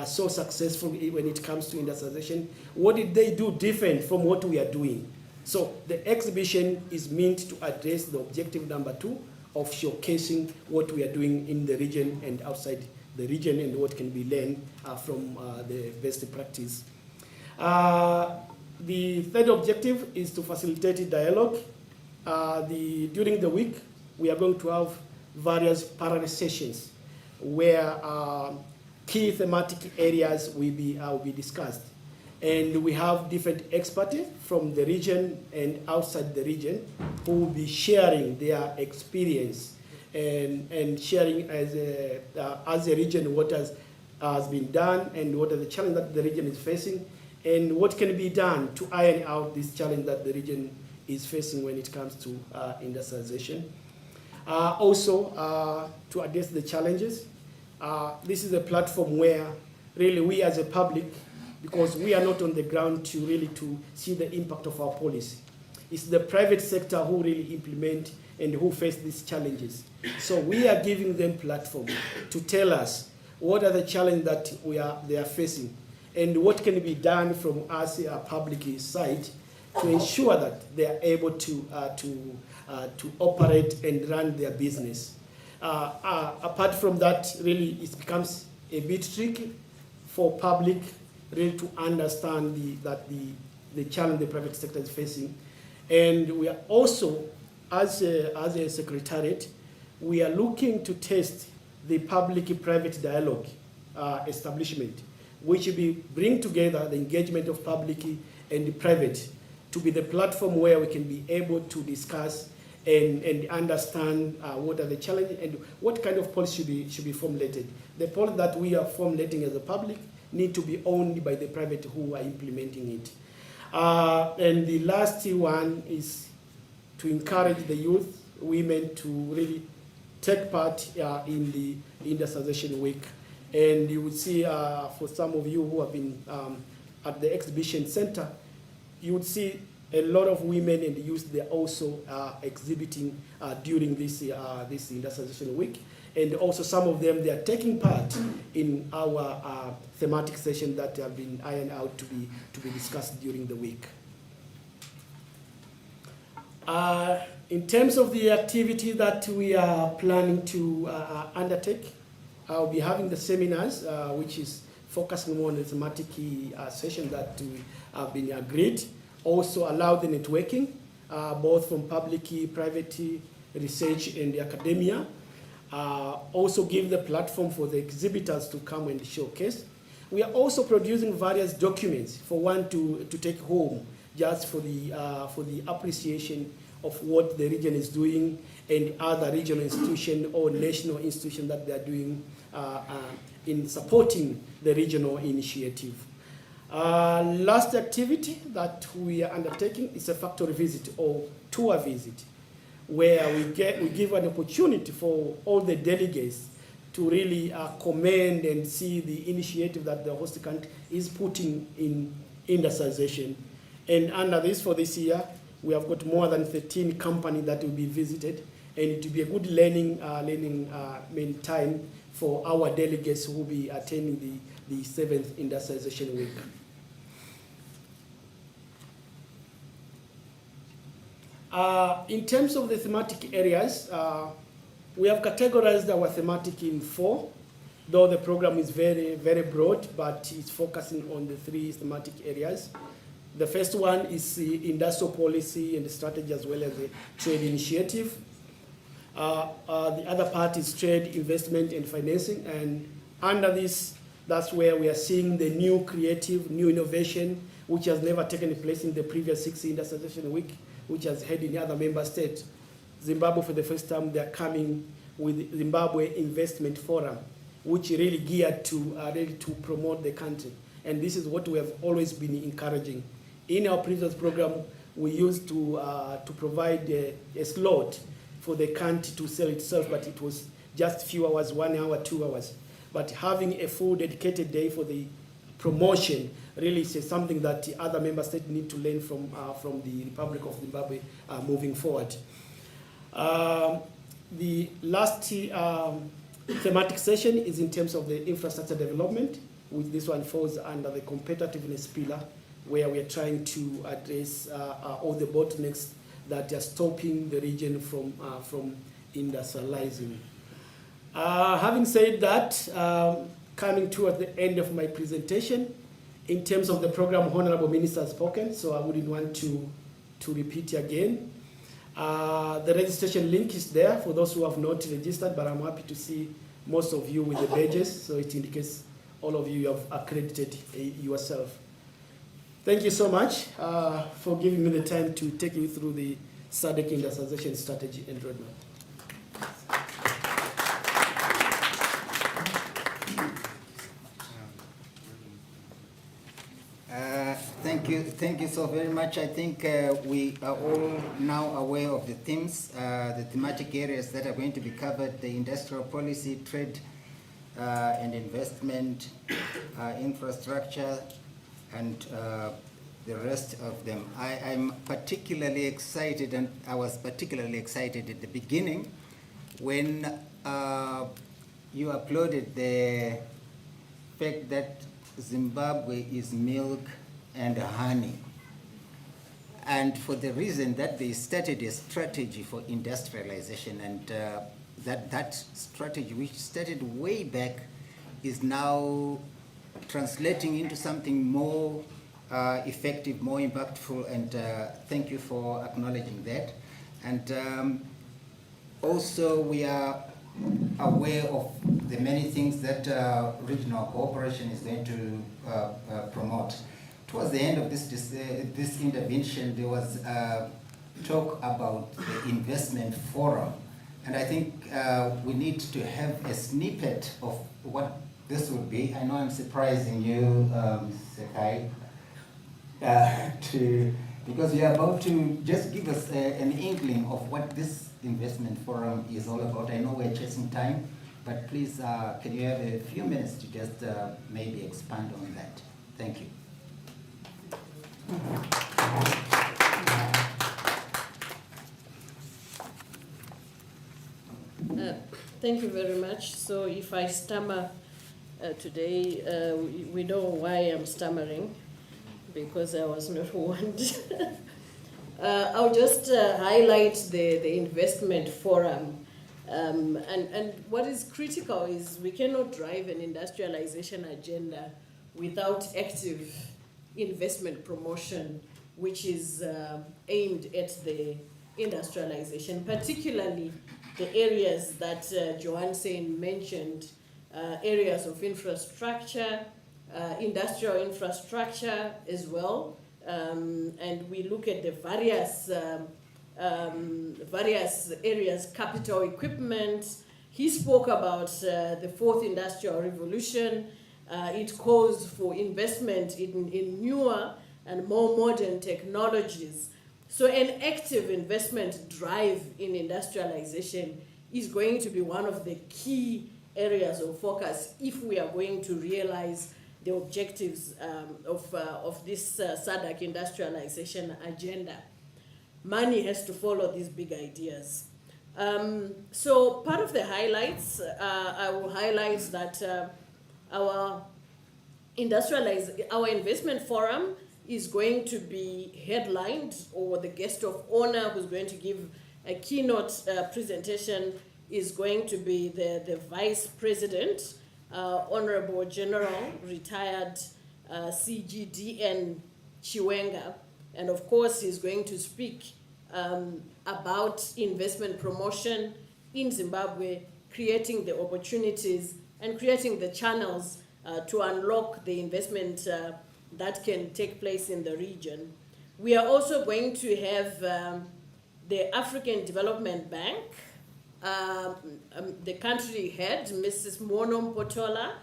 so successful when it comes to industrialization? What did they do different from what we are doing? So the exhibition is meant to address the objective number 2 of showcasing what we are doing in the region and outside the region and what can be learned from the best practice. The third objective is to facilitate dialogue. During the week, we are going to have various parallel sessions where key thematic areas will be discussed. And we have different experts from the region and outside the region who will be sharing their experience and sharing as a region what has been done and what are the challenges that the region is facing and what can be done to iron out this challenge that the region is facing when it comes to industrialization. Also, to address the challenges, this is a platform where really we as a public, because we are not on the ground to really to see the impact of our policy. It's the private sector who really implement and who face these challenges. So we are giving them platform to tell us what are the challenges that they are facing and what can be done from us, our public side, to ensure that they are able to operate and run their business. Apart from that, really it becomes a bit tricky for public really to understand the challenge the private sector is facing. And we are also, as a secretariat, we are looking to test the public-private dialogue establishment, which will bring together the engagement of public and the private to be the platform where we can be able to discuss and understand what are the challenges and what kind of policy should be formulated. The policy that we are formulating as a public need to be owned by the private who are implementing it. And the last one is to encourage the youth, women to really take part in the Industrialization Week. And you will see for some of you who have been at the exhibition center, you would see a lot of women and youth, they are also exhibiting during this Industrialization Week. And also some of them, they are taking part in our thematic session that have been ironed out to be discussed during the week. In terms of the activity that we are planning to undertake, I'll be having the seminars, which is focusing on the thematic session that we have been agreed. Also allow the networking, both from public, private, research, and academia. Also give the platform for the exhibitors to come and showcase. We are also producing various documents for one to take home, just for the appreciation of what the region is doing and other regional institution or national institution that they are doing in supporting the regional initiative. Last activity that we are undertaking is a factory visit or tour visit, where we give an opportunity for all the delegates to really commend and see the initiative that the host country is putting in industrialization. And under this, for this year, we have got more than 13 companies that will be visited, and it will be a good learning time for our delegates who will be attending the 7th Industrialization Week. In terms of the thematic areas, we have categorized our thematic in 4, though the program is very, very broad, but it's focusing on the 3 thematic areas. The first one is the industrial policy and strategy, as well as the trade initiative. The other part is trade, investment, and financing. And under this, that's where we are seeing the new creative, new innovation, which has never taken place in the previous 6 Industrialization Week, which has had in other member states. Zimbabwe, for the first time, they are coming with Zimbabwe Investment Forum, which really geared to promote the country. And this is what we have always been encouraging. In our previous program, we used to provide a slot for the country to sell itself, but it was just few hours, 1 hour, 2 hours. But having a full dedicated day for the promotion really is something that the other member states need to learn from the Republic of Zimbabwe moving forward. The last thematic session is in terms of the infrastructure development, which this one falls under the competitiveness pillar, where we are trying to address all the bottlenecks that are stopping the region from industrializing. Having said that, coming towards the end of my presentation, in terms of the program, Honorable Minister has spoken, so I wouldn't want to repeat again. The registration link is there for those who have not registered, but I'm happy to see most of you with the badges, so it indicates all of you have accredited yourself. Thank you so much for giving me the time to take you through the SADC Industrialization Strategy and Roadmap. Thank you so very much. I think we are all now aware of the themes, the thematic areas that are going to be covered: the industrial policy, trade and investment, infrastructure, and the rest of them. I'm particularly excited, and I was particularly excited at the beginning when you applauded the fact that Zimbabwe is milk and honey, and for the reason that they started a strategy for industrialization, and that strategy, which started way back, is now translating into something more effective, more impactful, and thank you for acknowledging that. And also we are aware of the many things that regional cooperation is going to promote. Towards the end of this intervention, there was talk about the investment forum, and I think we need to have a snippet of what this would be. I know I'm surprising you, Mr. Kai, because you're about to just give us an inkling of what this investment forum is all about. I know we're chasing time, but please, can you have a few minutes to just maybe expand on that? Thank you. Thank you very much. So if I stammer today, we know why I'm stammering, because I was not warned. I'll just highlight the investment forum. And what is critical is we cannot drive an industrialization agenda without active investment promotion, which is aimed at the industrialization, particularly the areas that Johansen mentioned, areas of infrastructure, industrial infrastructure as well. And we look at the various areas, capital equipment. He spoke about the fourth industrial revolution. It calls for investment in newer and more modern technologies. So an active investment drive in industrialization is going to be one of the key areas of focus if we are going to realize the objectives of this SADC industrialization agenda. Money has to follow these big ideas. So part of the highlights, I will highlight that our investment forum is going to be headlined, or the guest of honor who's going to give a keynote presentation is going to be the Vice President, Honorable General, retired CGDN Chiwenga. And of course, he's going to speak about investment promotion in Zimbabwe, creating the opportunities and creating the channels to unlock the investment that can take place in the region. We are also going to have the African Development Bank, the country head, Mrs. Mono Mpotola.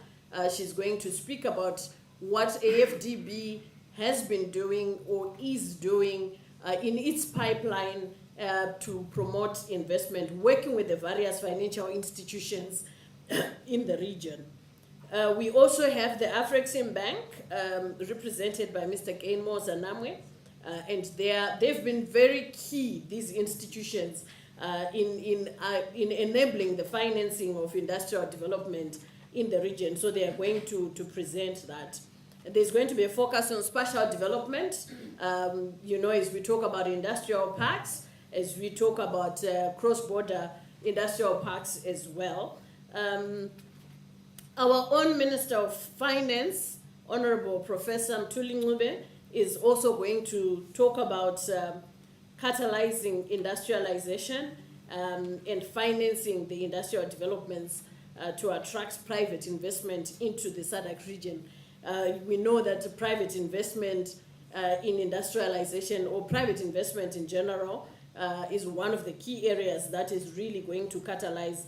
She's going to speak about what AFDB has been doing or is doing in its pipeline to promote investment, working with the various financial institutions in the region. We also have the Afrexim Bank, represented by Mr. Gainmo Zanamwe, and they've been very key, these institutions, in enabling the financing of industrial development in the region. So they are going to present that. There's going to be a focus on spatial development, as we talk about industrial parks, as we talk about cross-border industrial parks as well. Our own Minister of Finance, Honorable Professor Mtuli Ncube, is also going to talk about catalyzing industrialization and financing the industrial developments to attract private investment into the SADC region. We know that private investment in industrialization, or private investment in general, is one of the key areas that is really going to catalyze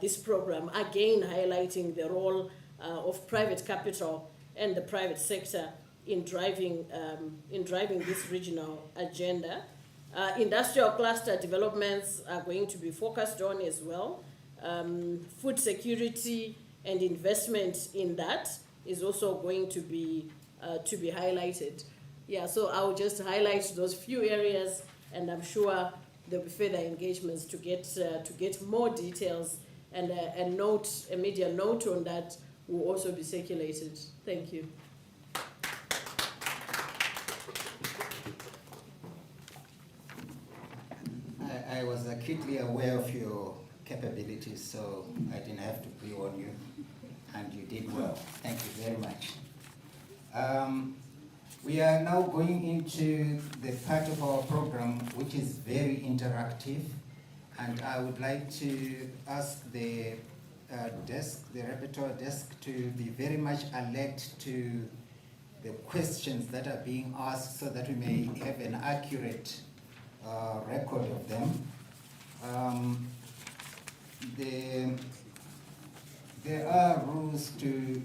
this program, again highlighting the role of private capital and the private sector in driving this regional agenda. Industrial cluster developments are going to be focused on as well. Food security and investment in that is also going to be highlighted. Yeah, so I'll just highlight those few areas, and I'm sure there'll be further engagements to get more details, and a media note on that will also be circulated. Thank you. I was acutely aware of your capabilities, so I didn't have to pre-warn you, and you did well. Thank you very much. We are now going into the part of our program which is very interactive, and I would like to ask the repertoire desk, to be very much alert to the questions that are being asked so that we may have an accurate record of them. There are rules to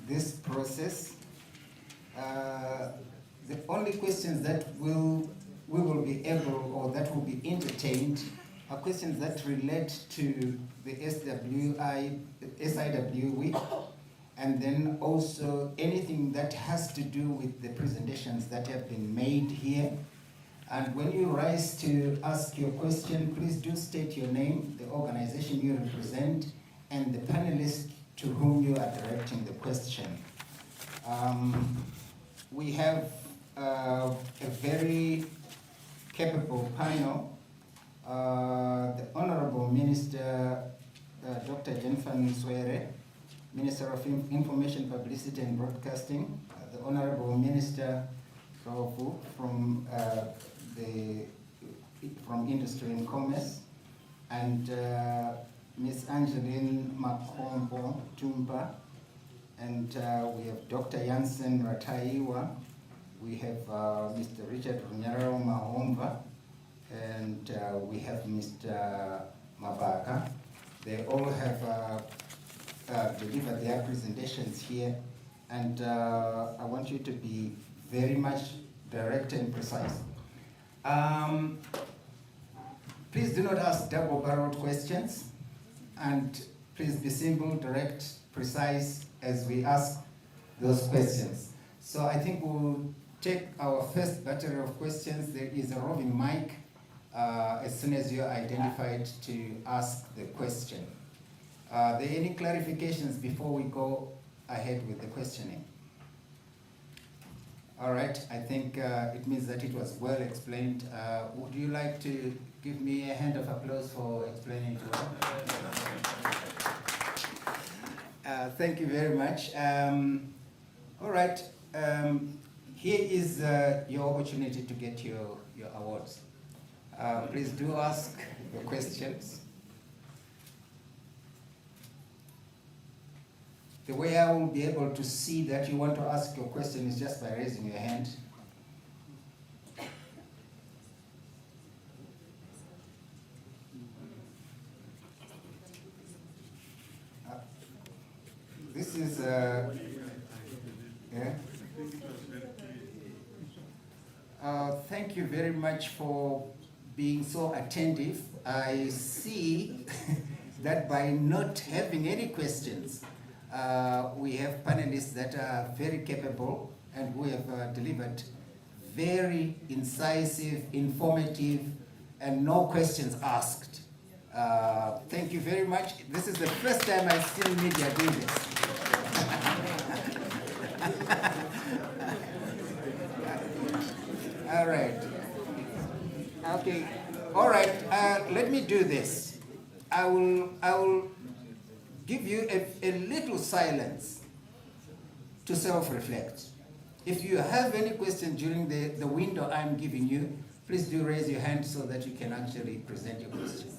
this process. The only questions that we will be able, or that will be entertained, are questions that relate to the SIW week, and then also anything that has to do with the presentations that have been made here. And when you rise to ask your question, please do state your name, the organization you represent, and the panelist to whom you are directing the question. We have a very capable panel. The Honorable Minister, Dr. Jennifer Nswere, Minister of Information, Publicity and Broadcasting, the Honorable Minister Rovu from Industry and Commerce, and Ms. Angeline Makombo Tumba, and we have Dr. Jansen Rataiwa, we have Mr. Richard Runyararo Mahomba, and we have Mr. Mabaka. They all have delivered their presentations here, and I want you to be very much direct and precise. Please do not ask double-barreled questions, and please be simple, direct, precise as we ask those questions. So I think we'll take our first battery of questions. There is a roving mic as soon as you're identified to ask the question. Are there any clarifications before we go ahead with the questioning? All right, I think it means that it was well explained. Would you like to give me a hand of applause for explaining it well? Thank you very much. All right, here is your opportunity to get your awards. Please do ask your questions. The way I will be able to see that you want to ask your question is just by raising your hand. This is yeah. Thank you very much for being so attentive. I see that by not having any questions, we have panelists that are very capable and who have delivered very incisive, informative, and no questions asked. Thank you very much. This is the first time I've seen media do this. All right. Okay. All right. Let me do this. I will give you a little silence to self-reflect. If you have any questions during the window I'm giving you, please do raise your hand so that you can actually present your question.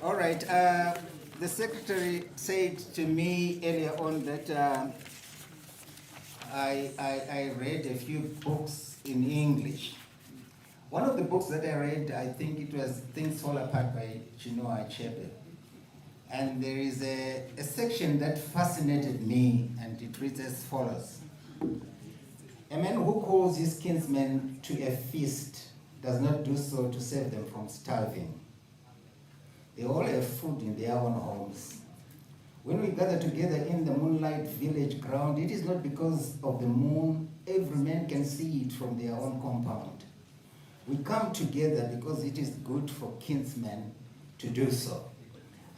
All right. The secretary said to me earlier on that I read a few books in English. One of the books that I read, I think it was Things Fall Apart by Chinua Achebe. And there is a section that fascinated me, and it reads as follows. A man who calls his kinsmen to a feast does not do so to save them from starving. They all have food in their own homes. When we gather together in the moonlight village ground, it is not because of the moon. Every man can see it from their own compound. We come together because it is good for kinsmen to do so.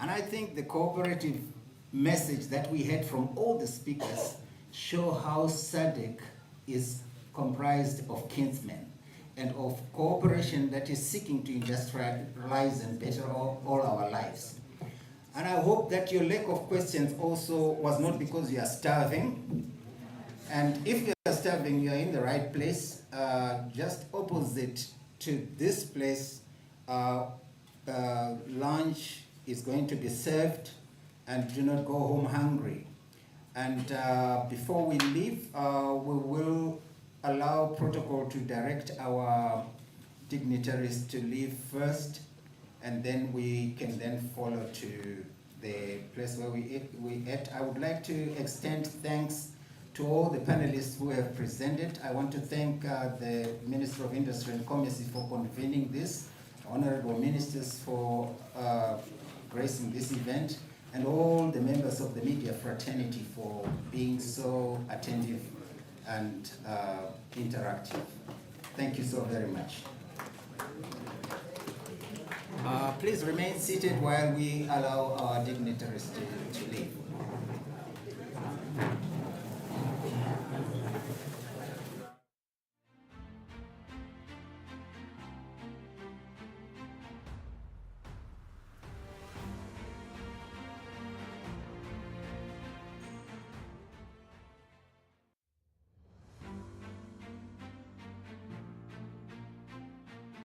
And I think the cooperative message that we had from all the speakers show how SADC is comprised of kinsmen and of cooperation that is seeking to industrialize and better all our lives. And I hope that your lack of questions also was not because you are starving. And if you are starving, you are in the right place. Just opposite to this place, lunch is going to be served, and do not go home hungry. And before we leave, we will allow protocol to direct our dignitaries to leave first, and then we can then follow to the place where we ate. I would like to extend thanks to all the panelists who have presented. I want to thank the Minister of Industry and Commerce for convening this, honorable ministers for gracing this event, and all the members of the media fraternity for being so attentive and interactive. Thank you so very much. Please remain seated while we allow our dignitaries to leave.